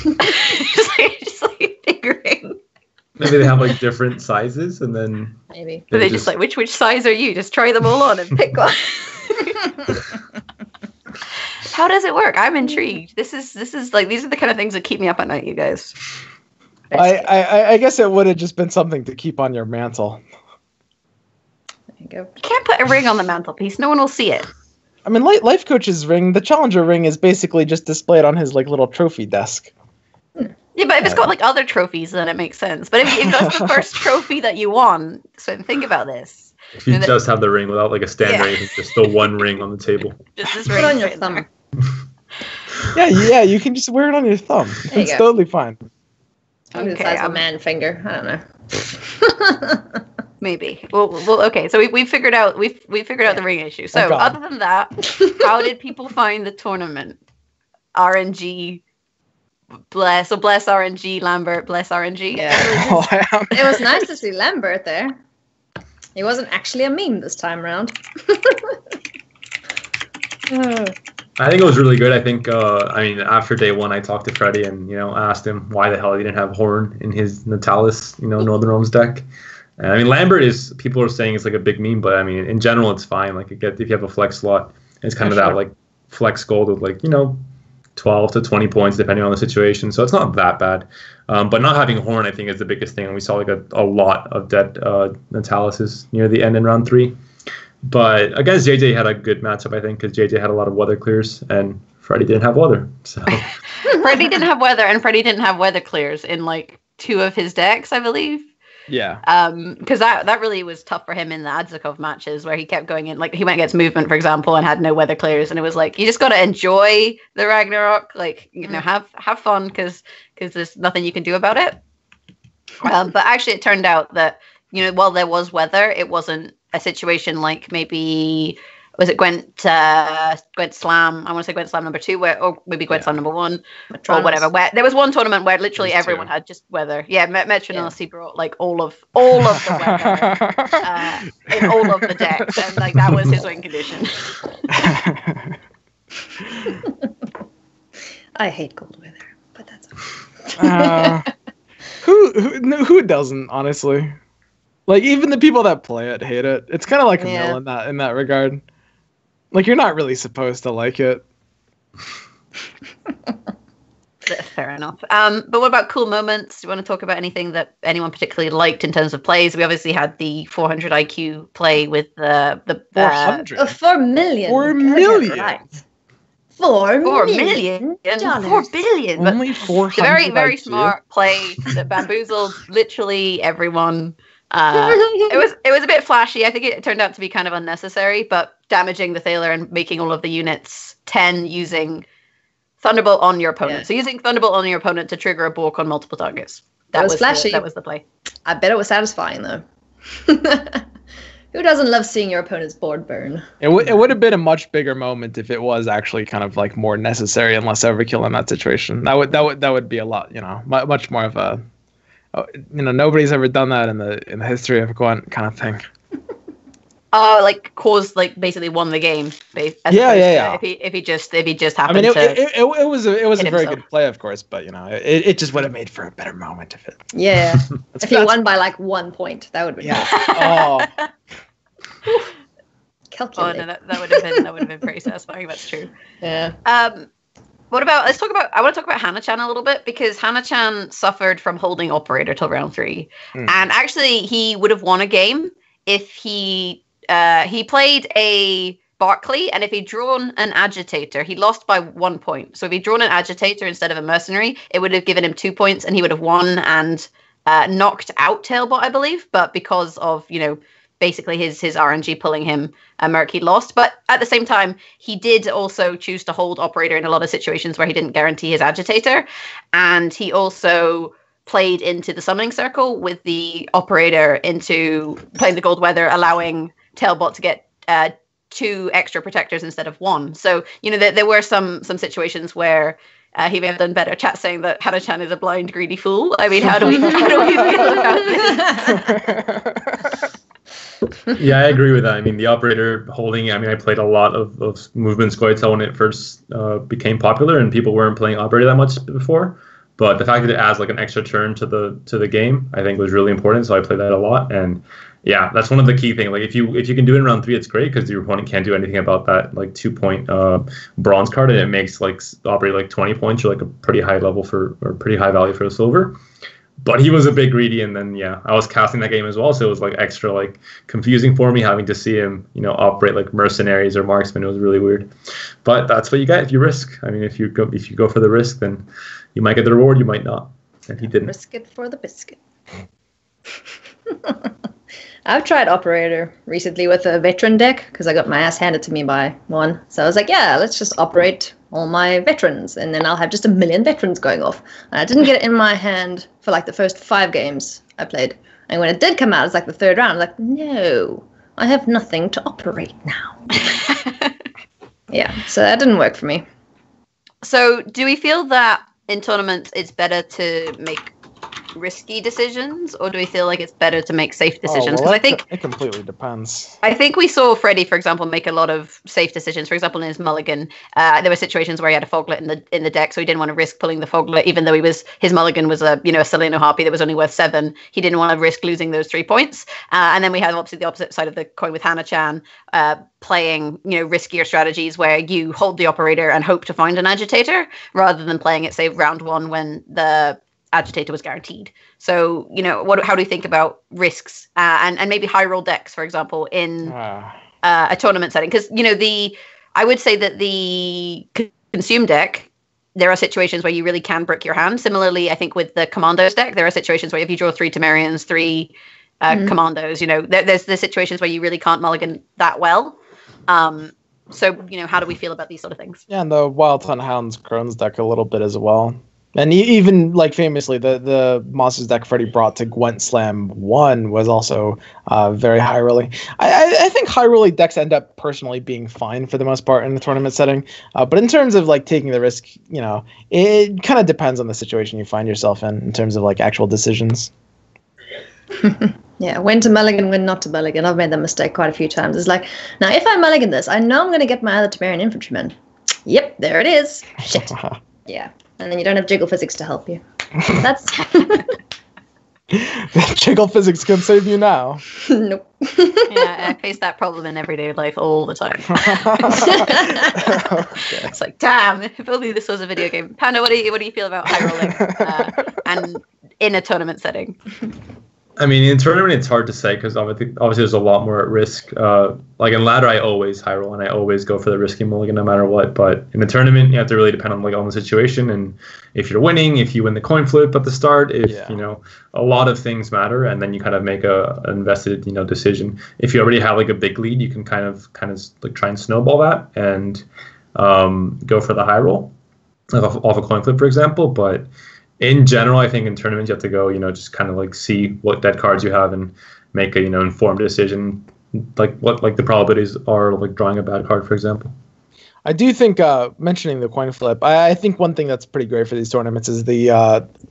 just like a big ring. Maybe they have like different sizes, and then maybe they just like which size are you? Just try them all on and pick one. How does it work? I'm intrigued. This is like, these are the kind of things that keep me up at night, you guys. I guess it would have just been something to keep on your mantle. There you go. You can't put a ring on the mantelpiece. No one will see it. I mean, Life Coach's ring, the Challenger ring, is basically just displayed on his like little trophy desk. Yeah, but if it's got like other trophies, then it makes sense. But if that's the first trophy that you won, so think about this. If you just have the ring without like a stand or anything, just the one ring on the table. Just this Put ring it on your thumb. Yeah, you can just wear it on your thumb. It's totally fine. Probably the size of a man finger. I don't know. Maybe. Well, okay. So we figured out the ring issue. So other than that, how did people find the tournament? RNG. Bless RNG, Lambert, bless RNG. Yeah. It was nice to see Lambert there. He wasn't actually a meme this time around. I think it was really good. I think, after day one, I talked to Freddie and, asked him why the hell he didn't have Horn in his Natalis, Northern Realms deck. And, Lambert people are saying it's like a big meme, but, in general, it's fine. Like, if you have a flex slot, it's kind of that, like, flex gold with, like, 12 to 20 points, depending on the situation. So it's not that bad. But not having Horn, I think, is the biggest thing. And we saw, like, a lot of dead Natalises near the end in round 3. But against JJ had a good matchup, I think, because JJ had a lot of weather clears and Freddie didn't have weather. So Freddie didn't have weather, and Freddie didn't have weather clears in like 2 of his decks, I believe. Yeah. Because that really was tough for him in the Adzakov matches where he kept going in, like he went against movement, for example, and had no weather clears, and it was like you just got to enjoy the Ragnarok, like have fun because there's nothing you can do about it. But actually, it turned out that while there was weather, it wasn't a situation like maybe was it Gwent Slam? I want to say Gwent Slam number 2, or maybe Gwent Slam number 1, or whatever. Where there was one tournament where literally everyone had just weather. Yeah, Metronosi brought like all of the weather in all of the decks, and like that was his win condition. I hate cold weather, but that's okay. Who doesn't, honestly? Like, even the people that play it hate it. It's kind of like a mill in that regard. Like, you're not really supposed to like it. Fair enough. But what about cool moments? Do you want to talk about anything that anyone particularly liked in terms of plays? We obviously had the 400 IQ play with the 400. 4 million. 4 million. Right. 4 million. $4 billion. Only 400. The very, very IQ. smart play that bamboozled literally everyone. It was a bit flashy. I think it turned out to be kind of unnecessary, but damaging the Thaler and making all of the units 10 using Thunderbolt on your opponent. Yeah. So using Thunderbolt on your opponent to trigger a balk on multiple targets. That was flashy. That was the play. I bet it was satisfying though. Who doesn't love seeing your opponent's board burn? It would have been a much bigger moment if it was actually kind of like more necessary and less overkill in that situation. That would be a lot, much more of a, nobody's ever done that in the history of Gwent kind of thing. Like caused basically won the game. Yeah. If he just happened. I mean, it was a very good play, of course, but it just would have made for a better moment if it. Yeah, if he won by 1 point, that would be. Yeah. Oh. Calculate. Oh no, that would have been pretty satisfying. That's true. Yeah. I want to talk about Hana-chan a little bit, because Hana-chan suffered from holding operator till round 3, and actually he would have won a game if he played a Barclay, and if he'd drawn an agitator, he lost by 1 point. So if he'd drawn an agitator instead of a mercenary, it would have given him 2 points, and he would have won and knocked out Tailbot, I believe. But because of basically his RNG pulling him, Merc, he lost. But at the same time, he did also choose to hold operator in a lot of situations where he didn't guarantee his agitator, and he also played into the summoning circle with the operator into playing the gold weather, allowing Tailbot to get 2 extra protectors instead of 1. So there were some situations where he may have done better. Chat saying that Hana-chan is a blind, greedy fool. I mean, how do we feel about this? Yeah, I agree with that. I mean, the operator holding. I mean, I played a lot of movement Scoia'tael when it first became popular, and people weren't playing operator that much before. But the fact that it adds an extra turn to the game, I think, was really important. So I played that a lot, and yeah, that's one of the key things. If you can do it in round 3, it's great, because your opponent can't do anything about that 2 point bronze card, and it makes operator 20 points, or a pretty high level or pretty high value for a silver. But he was a bit greedy, and then I was casting that game as well, so it was extra confusing for me having to see him operate mercenaries or marksmen. It was really weird, but that's what you get if you risk. I mean, if you go for the risk, then you might get the reward, you might not, and he didn't. Risk it for the biscuit. I've tried operator recently with a veteran deck, because I got my ass handed to me by one. So I was like, yeah, let's just operate all my veterans, and then I'll have just 1 million veterans going off. And I didn't get it in my hand for the first 5 games I played. And when it did come out, it's the 3rd round. I was like, no, I have nothing to operate now. Yeah, so that didn't work for me. So do we feel that in tournaments it's better to make risky decisions, or do we feel like it's better to make safe decisions? Because I think it completely depends. I think we saw Freddie, for example, make a lot of safe decisions. For example, in his mulligan, there were situations where he had a foglet in the deck, so he didn't want to risk pulling the foglet, even though his mulligan was a Seleno Harpy that was only worth 7. He didn't want to risk losing those 3 points. And then we had obviously the opposite side of the coin with Hana-chan, playing riskier strategies where you hold the operator and hope to find an agitator, rather than playing it, say, round 1 when the agitator was guaranteed. So how do you think about risks and maybe high roll decks, for example, in a tournament setting? Because I would say that the consume deck, there are situations where you really can brick your hand. Similarly, I think with the commandos deck, there are situations where if you draw 3 Temerians, 3 commandos, there's the situations where you really can't mulligan that well. So how do we feel about these sort of things? Yeah, and the Wild Hunt Hounds Crohn's deck a little bit as well. And even famously, the monsters deck Freddie brought to Gwent Slam 1 was also very high rolling. I think high rolling decks end up personally being fine for the most part in the tournament setting. But in terms of taking the risk, it kind of depends on the situation you find yourself in terms of actual decisions. Yeah, when to mulligan, when not to mulligan. I've made that mistake quite a few times. It's now if I mulligan this, I know I'm going to get my other Temerian infantryman. Yep, there it is. Shit. Yeah. And then you don't have jiggle physics to help you. That's Jiggle physics can save you now. Nope. Yeah, I face that problem in everyday life all the time. Okay. It's like, damn, if only this was a video game. Panda, what do you feel about high rolling and in a tournament setting? I mean, in tournament, it's hard to say because obviously there's a lot more at risk. Like in ladder, I always high roll and I always go for the risky mulligan no matter what. But in the tournament, you have to really depend on the situation and if you're winning, if you win the coin flip at the start, if a lot of things matter, and then you kind of make an invested decision. If you already have like a big lead, you can kind of like try and snowball that and go for the high roll off a coin flip, for example. But in general, I think in tournaments you have to go, just kind of like see what dead cards you have and make a, informed decision, like what like the probabilities are like drawing a bad card, for example. I do think mentioning the coin flip, I think one thing that's pretty great for these tournaments is the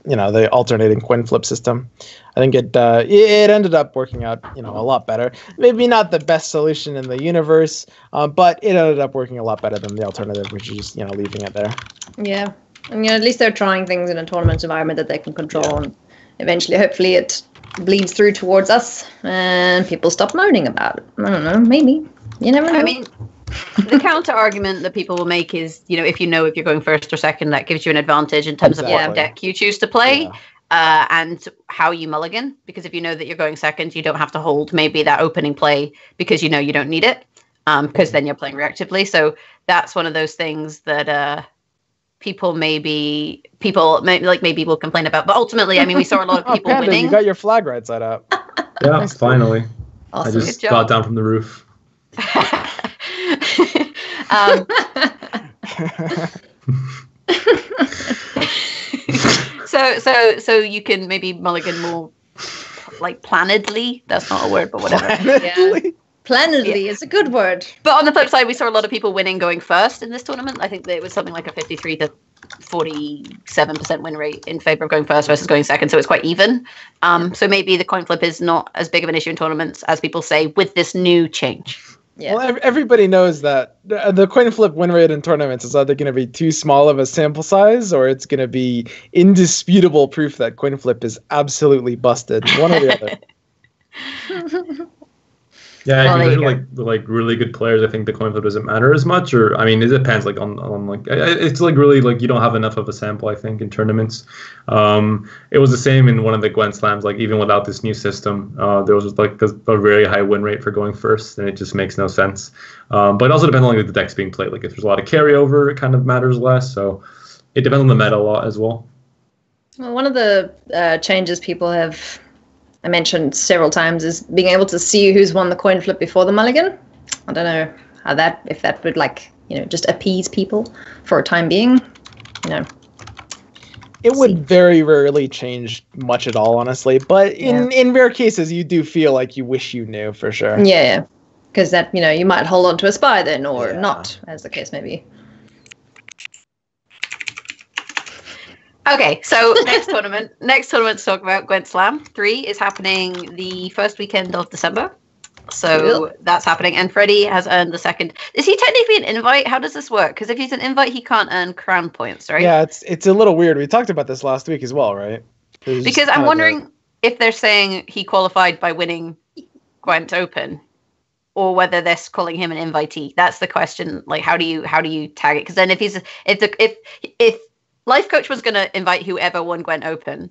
the alternating coin flip system. I think it ended up working out a lot better. Maybe not the best solution in the universe, but it ended up working a lot better than the alternative, which is just leaving it there. Yeah. And at least they're trying things in a tournament environment that they can control, and eventually, hopefully, it bleeds through towards us, and people stop moaning about it. I don't know, maybe. You never know. I mean, the counter argument that people will make is, if you're going first or second, that gives you an advantage in terms of what deck you choose to play, and how you mulligan. Because if you know that you're going second, you don't have to hold maybe that opening play because you don't need it, because then you're playing reactively. So that's one of those things that people maybe will complain about, but ultimately, I mean, we saw a lot of people Panda, winning. You got your flag right side up. Yeah, nice, finally. Awesome. I just got down from the roof. So you can maybe mulligan more like planedly. That's not a word, but whatever. Planedly? Planedly is a good word. But on the flip side, we saw a lot of people winning going first in this tournament. I think that it was something like a 53 to 47% win rate in favor of going first versus going second. So it's quite even. So maybe the coin flip is not as big of an issue in tournaments as people say with this new change. Yeah. Well, everybody knows that the coin flip win rate in tournaments is either going to be too small of a sample size or it's going to be indisputable proof that coin flip is absolutely busted. One or the other. Yeah, if you're like really good players, I think the coin flip doesn't matter as much. Or I mean, it depends. Like on like it's like really like you don't have enough of a sample. I think in tournaments, it was the same in one of the Gwent Slams. Like even without this new system, there was like a very high win rate for going first, and it just makes no sense. But it also depends on like the decks being played. Like if there's a lot of carryover, it kind of matters less. So it depends on the meta a lot as well. Well, one of the changes people have I mentioned several times is being able to see who's won the coin flip before the mulligan. I don't know if that would just appease people for a time being. It would very rarely change much at all, honestly. But in rare cases, you do feel like you wish you knew for sure. Yeah, because that you might hold on to a spy then or not, as the case may be. Okay, so next tournament to talk about, Gwent Slam 3 is happening the first weekend of December. So that's happening, and Freddie has earned the second. Is he technically an invite? How does this work? Because if he's an invite, he can't earn crown points, right? Yeah, it's a little weird. We talked about this last week as well, right? Because I'm wondering if they're saying he qualified by winning Gwent Open, or whether they're calling him an invitee. That's the question. Like, how do you tag it? Because then if Life Coach was going to invite whoever won Gwent Open,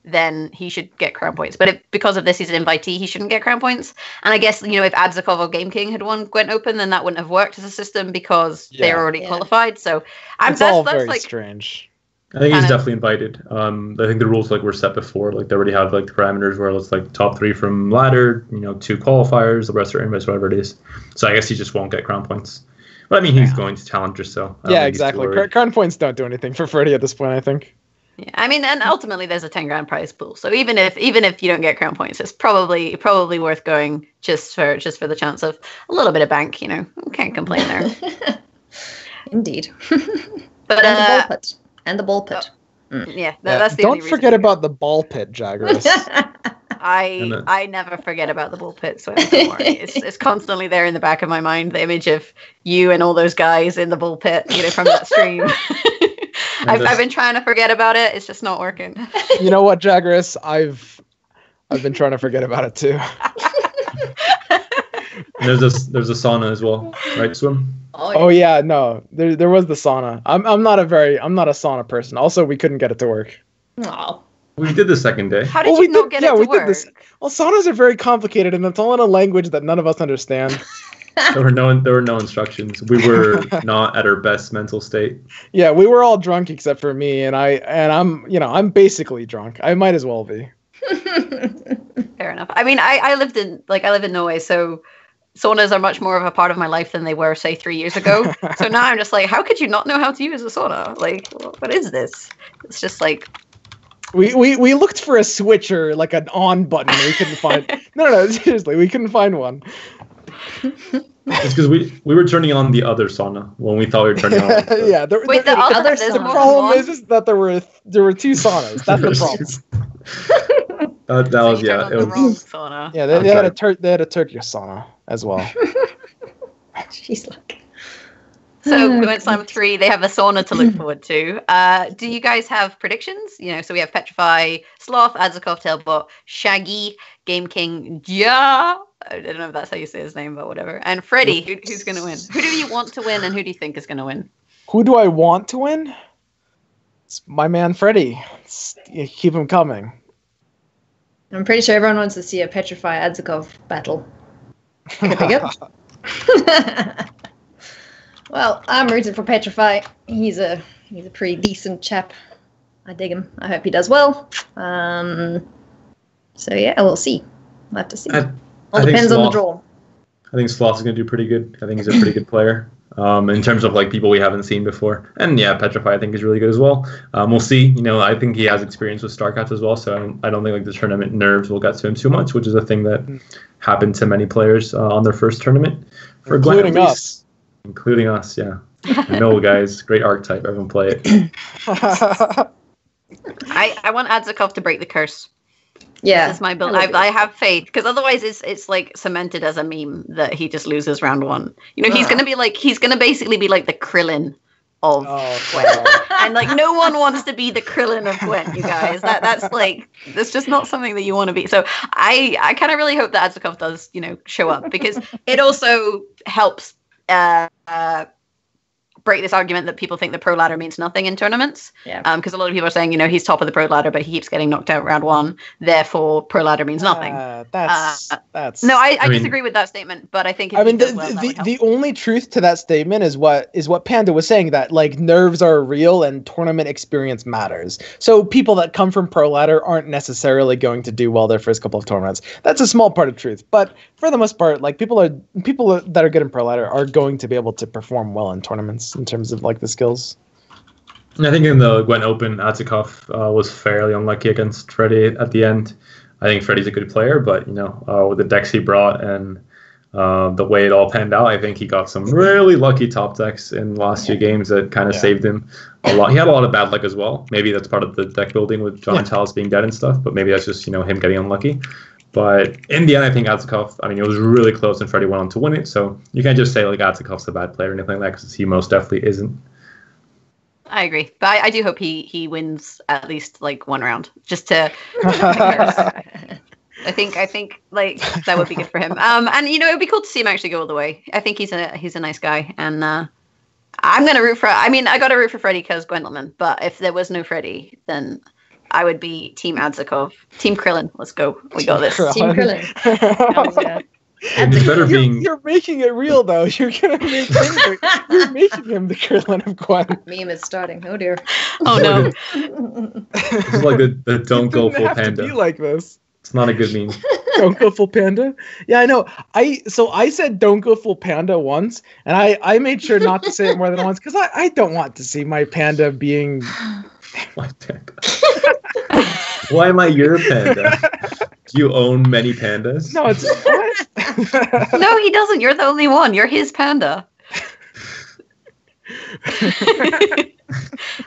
then he should get crown points. But because of this, he's an invitee, he shouldn't get crown points. And I guess, if Adzakov or Game King had won Gwent Open, then that wouldn't have worked as a system because they're already qualified. So that's very strange. I think he's definitely invited. I think the rules were set before. Like they already have the parameters where it's top 3 from ladder, 2 qualifiers, the rest are invites, whatever it is. So I guess he just won't get crown points. But I mean, he's going to Challenger, so exactly. Crown points don't do anything for Freddie at this point, I think. Yeah, I mean, and ultimately there's a 10 grand prize pool. So even if you don't get crown points, it's probably worth going just for the chance of a little bit of bank. Can't complain there. Indeed. But and the ball pit. Yeah, that's the don't only reason. Forget about the ball pit, Jagras. I never forget about the ball pit, so don't worry. It's constantly there in the back of my mind, the image of you and all those guys in the ball pit, from that stream. I've been trying to forget about it. It's just not working. You know what, Jagras? I've been trying to forget about it too. There's a sauna as well, right, Swim? Oh yeah, no. There was the sauna. I'm not a sauna person. Also, we couldn't get it to work. Oh. We did the second day. How did you not get it to work? Well, saunas are very complicated, and it's all in a language that none of us understand. There were no instructions. We were not at our best mental state. Yeah, we were all drunk except for me, and I'm basically drunk. I might as well be. Fair enough. I mean, I live in Norway, so saunas are much more of a part of my life than they were, say, 3 years ago. So now I'm just like, how could you not know how to use a sauna? Like, what is this? It's just like... We looked for a switch or like an on button. We couldn't find... No, seriously, we couldn't find one. It's because we were turning on the other sauna when we thought we were turning on. Yeah. The problem is that there were two saunas. That's the problem. That was it was sauna. Yeah, they had a Turkish sauna as well. Jeez, look. So Gwent Slam 3, they have a sauna to look forward to. Do you guys have predictions? So we have Petrify, Sloth, Adzakov, Tailbot, Shaggy, Game King, Ja. I don't know if that's how you say his name, but whatever. And Freddy, who's going to win? Who do you want to win, and who do you think is going to win? Who do I want to win? It's my man Freddy. Keep him coming. I'm pretty sure everyone wants to see a Petrify Adzakov battle. Could be good. Well, I'm rooting for Petrify. He's a pretty decent chap. I dig him. I hope he does well. So yeah, we'll see. We'll have to see. All depends on the draw. I think Sloth is going to do pretty good. I think he's a pretty good player. In terms of like people we haven't seen before. And yeah, Petrify I think is really good as well. We'll see. I think he has experience with StarCraft as well, so I don't think like the tournament nerves will get to him too much, which is a thing that happened to many players on their first tournament. Including us. Including us, yeah. No, guys, great archetype. Everyone play it. I want Adzakov to break the curse. Yeah, this is my build. I have faith, because otherwise it's like cemented as a meme that he just loses round one. He's gonna basically be like the Krillin of Gwent, and like no one wants to be the Krillin of Gwent, you guys. That's just not something that you want to be. So I kind of really hope that Adzakov does show up, because it also helps break this argument that people think the pro ladder means nothing in tournaments. Yeah. Because a lot of people are saying, he's top of the pro ladder, but he keeps getting knocked out round one. Therefore, pro ladder means nothing. That's no, I disagree with that statement, but I think the only truth to that statement is what Panda was saying, that like nerves are real and tournament experience matters. So people that come from pro ladder aren't necessarily going to do well their first couple of tournaments. That's a small part of truth, but for the most part, like people that are good in pro ladder are going to be able to perform well in tournaments in terms of like the skills. I think in the Gwent Open, Adzakov was fairly unlucky against Freddy at the end. I think Freddy's a good player, but with the decks he brought and the way it all panned out, I think he got some really lucky top decks in the last few games that kind of saved him a lot. He had a lot of bad luck as well. Maybe that's part of the deck building with John and Chalice being dead and stuff, but maybe that's just him getting unlucky. But in the end, I think Adzakov, it was really close and Freddy went on to win it. So you can't just say like Adzakov's a bad player or anything like that, because he most definitely isn't. I agree. But I do hope he wins at least like one round, just to I think like that would be good for him. And it would be cool to see him actually go all the way. I think he's a nice guy, and I'm gonna root for. I got to root for Freddy because Gwentlemen. But if there was no Freddy, then I would be Team Adzakov. Team Krillin. Let's go. We got this. Team Krillin. You're making it real though. You're gonna make him. You're making him the Krillin of Gwent. Meme is starting. Oh dear. Oh no. This is like the don't go full panda. To be like this. It's not a good meme. Don't go full panda. Yeah, I know. I said don't go full panda once, and I made sure not to say it more than once, because I don't want to see my panda being. My panda. Why am I your panda? Do you own many pandas? No, it's what? No, he doesn't. You're the only one. You're his panda.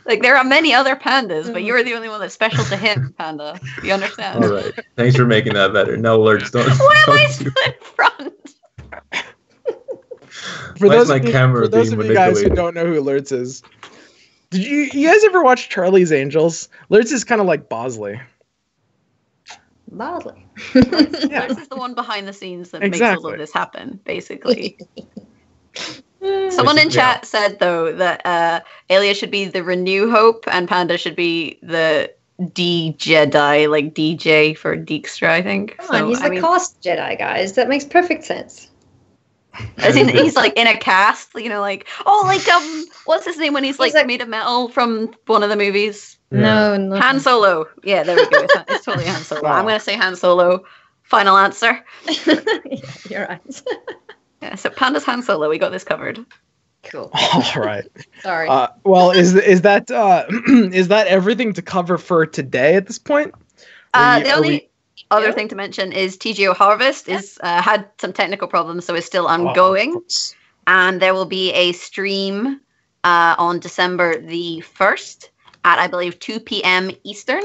Like there are many other pandas, but you're the only one that's special to him, Panda. You understand? All right. Thanks for making that better. No alerts. Don't. Why am I still in front? For those of you guys who don't know who Lurtz is, did you guys ever watch Charlie's Angels? Lurtz is kind of like Bosley. Loudly. This is the one behind the scenes that makes all of this happen, basically. Someone in chat said, though, that Alias should be the Renew Hope and Panda should be the D-Jedi, like DJ for Dijkstra, I think. Come on, he's the cast Jedi, guys. That makes perfect sense. As in, he's like in a cast, you know, like, what's his name when he's like made of metal from one of the movies? No. Han Solo. Yeah, there we go. It's totally Han Solo. I'm going to say Han Solo. Final answer. Yeah, you're right. Yeah, so Panda's Han Solo. We got this covered. Cool. All right. Sorry. Well, is that is that everything to cover for today at this point? The only other thing to mention is TGO Harvest is had some technical problems, so it's still ongoing. And there will be a stream on December the 1st at, I believe, 2 p.m. Eastern,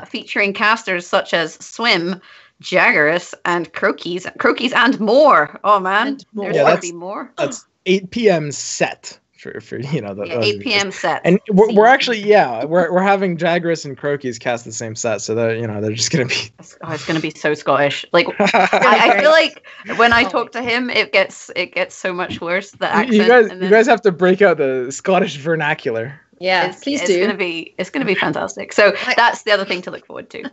featuring casters such as Swim, Jaggerus, and Croakies and more. Oh man, there's going to be more. That's 8 p.m. set for you know the 8 p.m. set. And we're actually we're having Jaggerus and Croakies cast the same set, so that they're just going to be. Oh, it's going to be so Scottish. Like I feel like when I talk to him, it gets so much worse. The accent. You guys have to break out the Scottish vernacular. Yeah, please do. It's gonna be fantastic. So that's the other thing to look forward to.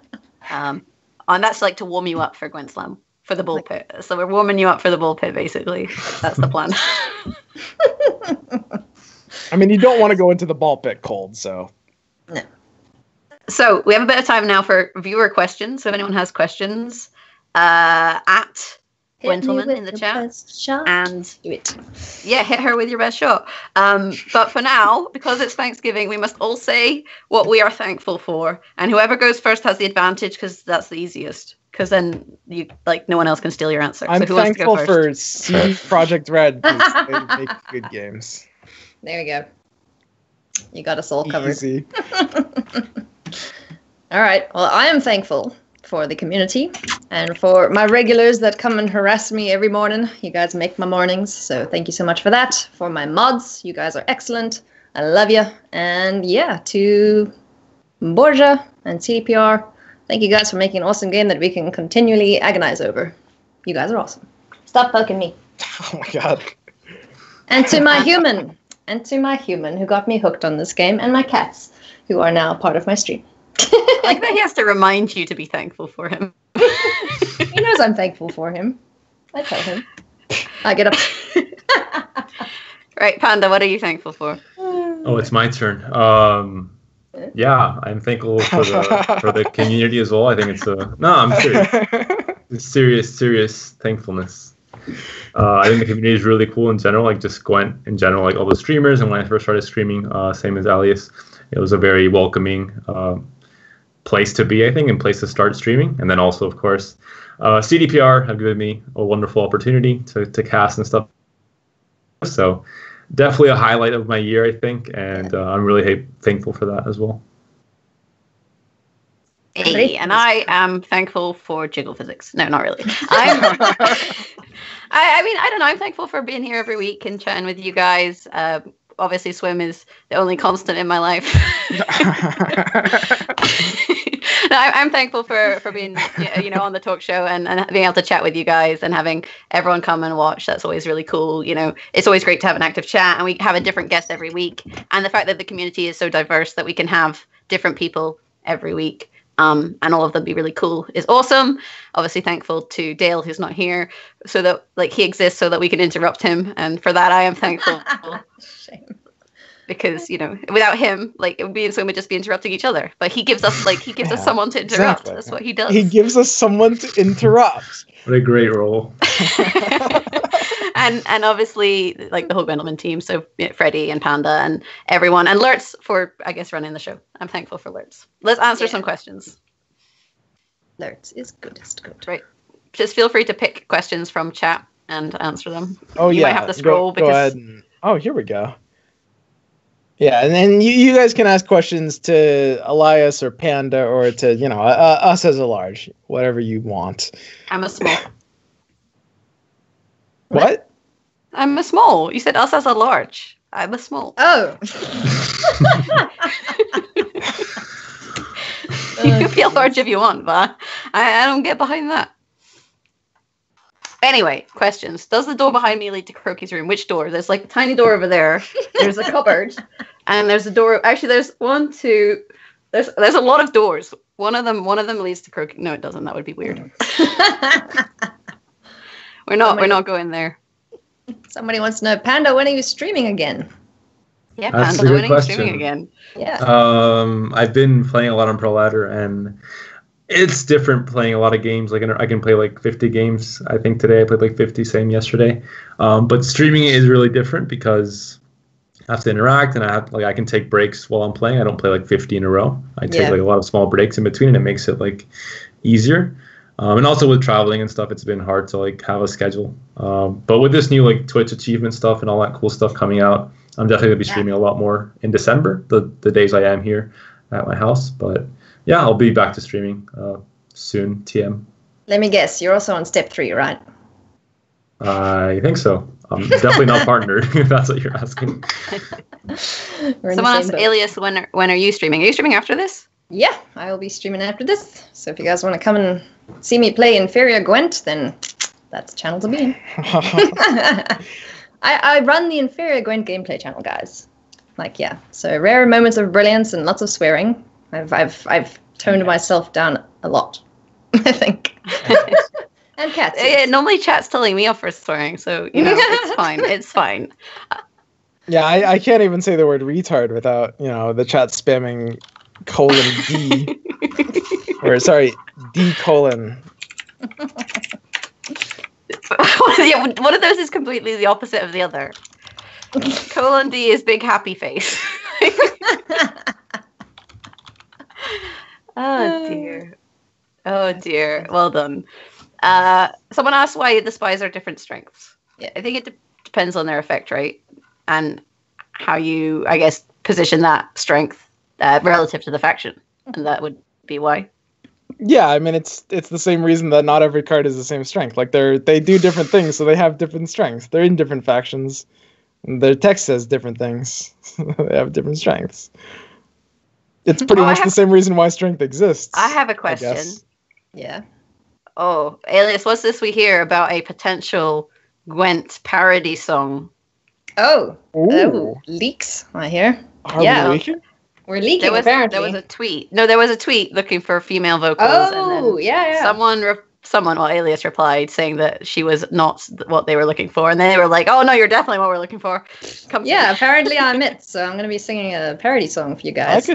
And that's like to warm you up for Gwent Slam, for the ball pit. So we're warming you up for the ball pit, basically. That's the plan. I mean, you don't want to go into the ball pit cold, so. No. So we have a bit of time now for viewer questions. So if anyone has questions, at Gwentlemen in the chat, and hit her with your best shot. But for now, because it's Thanksgiving, we must all say what we are thankful for, and whoever goes first has the advantage because that's the easiest. Because then no one else can steal your answer. I'm so thankful for CD Projekt Red because they make good games. There we go. You got us all covered. Easy. All right. Well, I am thankful for the community and for my regulars that come and harass me every morning. You guys make my mornings, so thank you so much for that. For my mods, you guys are excellent. I love you. And yeah, to Borja and CDPR, thank you guys for making an awesome game that we can continually agonize over. You guys are awesome. Stop poking me. Oh my god. And to my human, who got me hooked on this game, and my cats, who are now part of my stream. Like that he has to remind you to be thankful for him. He knows I'm thankful for him. I tell him. I get up. Right, Panda, what are you thankful for? Oh, it's my turn. Yeah, I'm thankful for the community as well. I think I'm serious. It's serious thankfulness. I think the community is really cool in general, like just Gwent in general, like all the streamers. And when I first started streaming, same as Alias, it was a very welcoming place to be, I think, and place to start streaming. And then also, of course, CDPR have given me a wonderful opportunity to cast and stuff. So definitely a highlight of my year, I think, and I'm really thankful for that as well. Hey, and I am thankful for jiggle physics. No, not really. I mean, I don't know. I'm thankful for being here every week and chatting with you guys. Obviously, Swim is the only constant in my life. No, I'm thankful for being, on the talk show and being able to chat with you guys and having everyone come and watch. That's always really cool. It's always great to have an active chat, and we have a different guest every week. And the fact that the community is so diverse that we can have different people every week. And all of them be really cool is awesome. Obviously thankful to Dale, who's not here, so that he exists so that we can interrupt him. And for that, I am thankful. Shame. Because, without him, it would be and we'd just be interrupting each other. But he gives us us someone to interrupt. Exactly. That's what he does. He gives us someone to interrupt. What a great role. And obviously, the whole Gwentlemen team, so Freddie and Panda and everyone, and Lurtz for, I guess, running the show. I'm thankful for Lurtz. Let's answer some questions. Lurtz is goodest good. Right. Just feel free to pick questions from chat and answer them. Oh, you might have to scroll go ahead and, here we go. Yeah, and then you guys can ask questions to Elias or Panda or to, us as a large, whatever you want. I'm a small. What? I'm a small. You said us as a large. I'm a small. Oh. You can be a large if you want, but I don't get behind that. Anyway, questions. Does the door behind me lead to Croaky's room? Which door? There's like a tiny door over there. There's a cupboard. And there's a door. Actually, there's one, two. There's a lot of doors. One of them leads to Croaky. No, it doesn't. That would be weird. We're not going there. Somebody wants to know, Panda, when are you streaming again? Yeah, Panda, when are you streaming again? Yeah. I've been playing a lot on Pro Ladder, and it's different playing a lot of games. Like I can play like 50 games. I think today I played like 50, same yesterday. But streaming is really different because I have to interact, and I can take breaks while I'm playing. I don't play like 50 in a row. I take like a lot of small breaks in between, and it makes it like easier. And also with traveling and stuff, it's been hard to like have a schedule. But with this new like Twitch achievement stuff and all that cool stuff coming out, I'm definitely gonna be streaming a lot more in December, the days I am here at my house. But yeah, I'll be back to streaming soon. TM. Let me guess, you're also on step 3, right? I think so. I'm definitely not partnered, if that's what you're asking. Someone asked Alias, when are you streaming? Are you streaming after this? Yeah, I will be streaming after this. So if you guys want to come and see me play Inferior Gwent, then that's the channel to be in. I run the Inferior Gwent gameplay channel, guys. Like, yeah. So rare moments of brilliance and lots of swearing. I've toned myself down a lot, I think. And cats. Yeah, normally chat's telling me off for swearing, so it's fine. It's fine. Yeah, I can't even say the word retard without the chat spamming :D. Or sorry, D:. Yeah, one of those is completely the opposite of the other. :D is big happy face. Oh dear. Well done. Someone asked why the spies are different strengths. Yeah, I think it depends on their effect, right? And how you, I guess, position that strength relative to the faction, and that would be why. Yeah, I mean it's the same reason that not every card is the same strength. Like they do different things, so they have different strengths. They're in different factions. And their text says different things. They have different strengths. It's pretty much the same reason why strength exists. I have a question. Yeah. Oh, Alias, what's this we hear about a potential Gwent parody song? Oh, leaks, I hear. Are we leaking? We're leaking, apparently. There was a tweet. No, there was a tweet looking for female vocals. Oh, yeah. Someone, Alias replied saying that she was not what they were looking for. And they were like, oh, no, you're definitely what we're looking for. Apparently I'm it. So I'm going to be singing a parody song for you guys.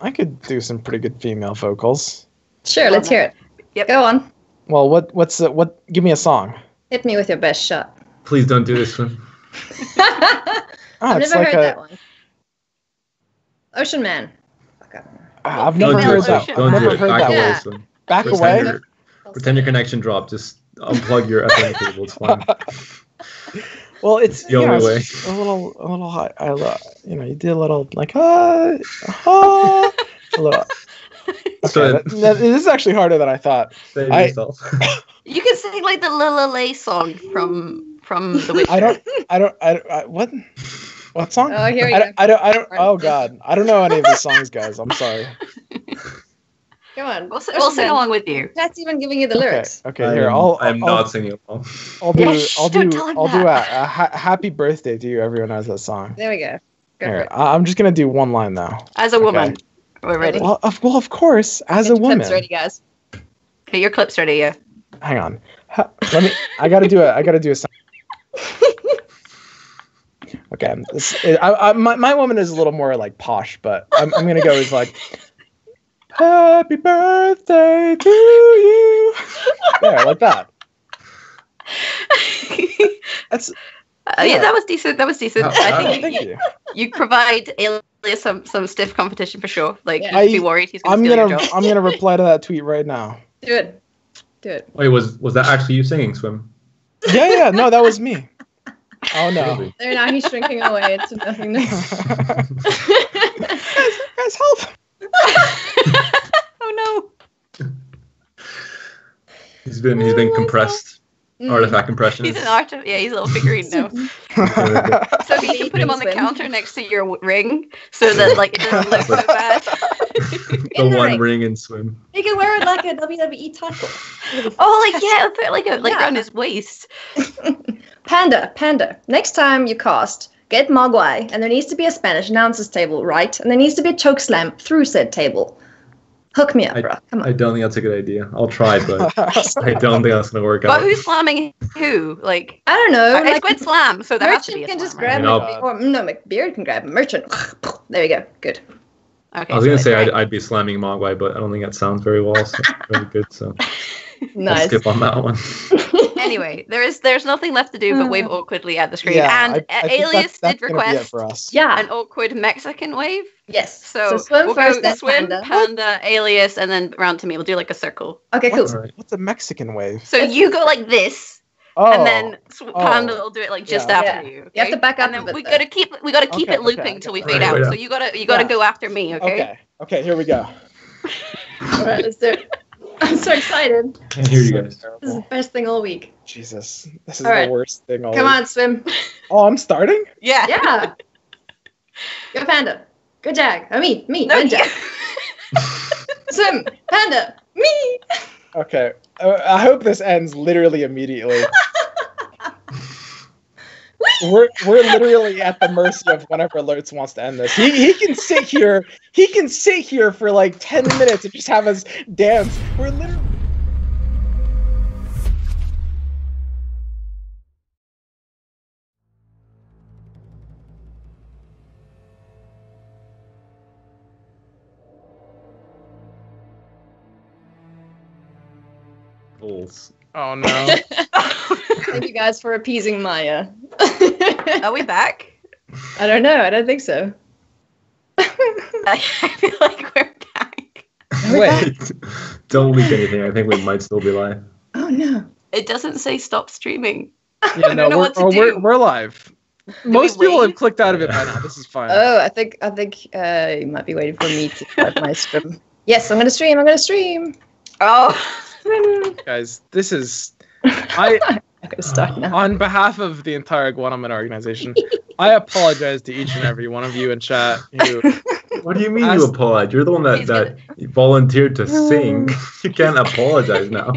I could do some pretty good female vocals. Sure, let's hear it. Yep. Go on. Well, give me a song. Hit me with your best shot. Please don't do this one. I've never heard that one. Ocean Man. I've never heard that. Don't do it. Back away. Back away. Pretend your connection dropped. Just unplug your FM cable. It's fine. Well, it's the only way. A little high. You did a little like a little. Okay, this is actually harder than I thought. Save yourself. You can sing like the Lay song from The Witcher. What song? Oh, here we go. I don't. Oh God, I don't know any of these songs, guys. I'm sorry. Come on, we'll sing along with you. That's even giving you the lyrics. Okay, here. I'm not singing along. I'll do a happy birthday to you. Everyone has that song. There we go. Here, I'm just gonna do one line though. As a woman, we're ready. Well, of course, as a woman. Clips ready, guys. Okay, your clip's ready. Yeah. Hang on. I gotta do a song. Okay, my woman is a little more like posh, but I'm gonna go with like, happy birthday to you. Yeah, like that. That's yeah, that was decent. I think thank you. You provide Alias some stiff competition for sure. Like, don't be worried, he's gonna steal your job. I'm gonna reply to that tweet right now. Do it. Wait, was that actually you singing, Swim? Yeah. No, that was me. Oh no! There now, he's shrinking away. It's nothingness. Guys, help! Oh no! He's been compressed. Artifact compression. He's an artifact. Yeah, he's a little figurine now. So you can put him on the counter next to your ring, so that like it doesn't look so bad. The one ring and Swim. He can wear it like a WWE title. Oh, like yeah, put it like around his waist. Panda. Next time you cast, get Mogwai, and there needs to be a Spanish announcers table, right? And there needs to be a choke slam through said table. Hook me up, bro. Come on. I don't think that's a good idea. I'll try, but I don't think that's gonna work out. But who's slamming who? Like I don't know. It's Gwent Slam, so there has to be Merchant a can just slam, grab right? or no, McBeard can grab Merchant. There we go. Good. Okay, I was gonna so say right. I'd be slamming Mogwai, but I don't think that sounds very well. So very good. So Nice. I'll skip on that one. Anyway, there's nothing left to do but wave awkwardly at the screen. Yeah, and I think Alias that's did gonna be it request for us. Yeah. an awkward Mexican wave. Yes. So swim we'll first, go then swim, Panda. Alias, and then round to me. We'll do like a circle. Okay, cool. What's a Mexican wave? So you go like this, Oh, and then Panda will do it like just Yeah. after Yeah. you. Okay? You have to back up And a then bit we there. gotta keep it looping till we fade out. Right, So you gotta go after me. Okay. Okay, here we go. All right, let's do it. I'm so excited. I hear you guys. This is the best thing all week. Jesus, this is All right. the worst thing. Come on, swim. Oh, I'm starting. Yeah. Yeah. Go Panda. Go Jag. Me. No, then Jag. Swim. Panda. Me. Okay, I hope this ends literally immediately. We're literally at the mercy of whenever Alerts wants to end this. He can sit here. He can sit here for like 10 minutes and just have us dance. We're literally. Bulls. Oh no. Thank you guys for appeasing Maya. Are we back? I don't know. I don't think so. I feel like we're back. Wait. Don't leak anything. I think we might still be live. Oh no. It doesn't say stop streaming. Yeah, I don't know what to do. we're live. we Most people wait? have clicked out of it by now. This is fine. Oh, I think you might be waiting for me to start my stream. Yes, I'm gonna stream. Oh. Guys, this is. I'm gonna start now. on behalf of the entire Gwentlemen organization, I apologize to each and every one of you in chat who. What do you mean you apologize? You're the one that volunteered to sing. You can't apologize now.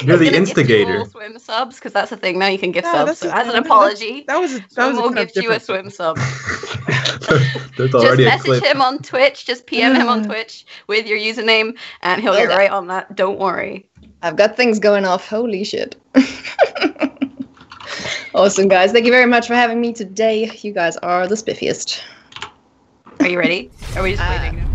You're the instigator. Swim subs, because that's the thing. Now you can give Yeah, subs. So that's as an apology, That was we'll a give you a swim sub. There's Just already a message clip. him on Twitch. Just PM him on Twitch with your username, and he'll get right on that. Don't worry. I've got things going off. Holy shit. Awesome, guys. Thank you very much for having me today. You guys are the spiffiest. Are you ready? Are we just waiting?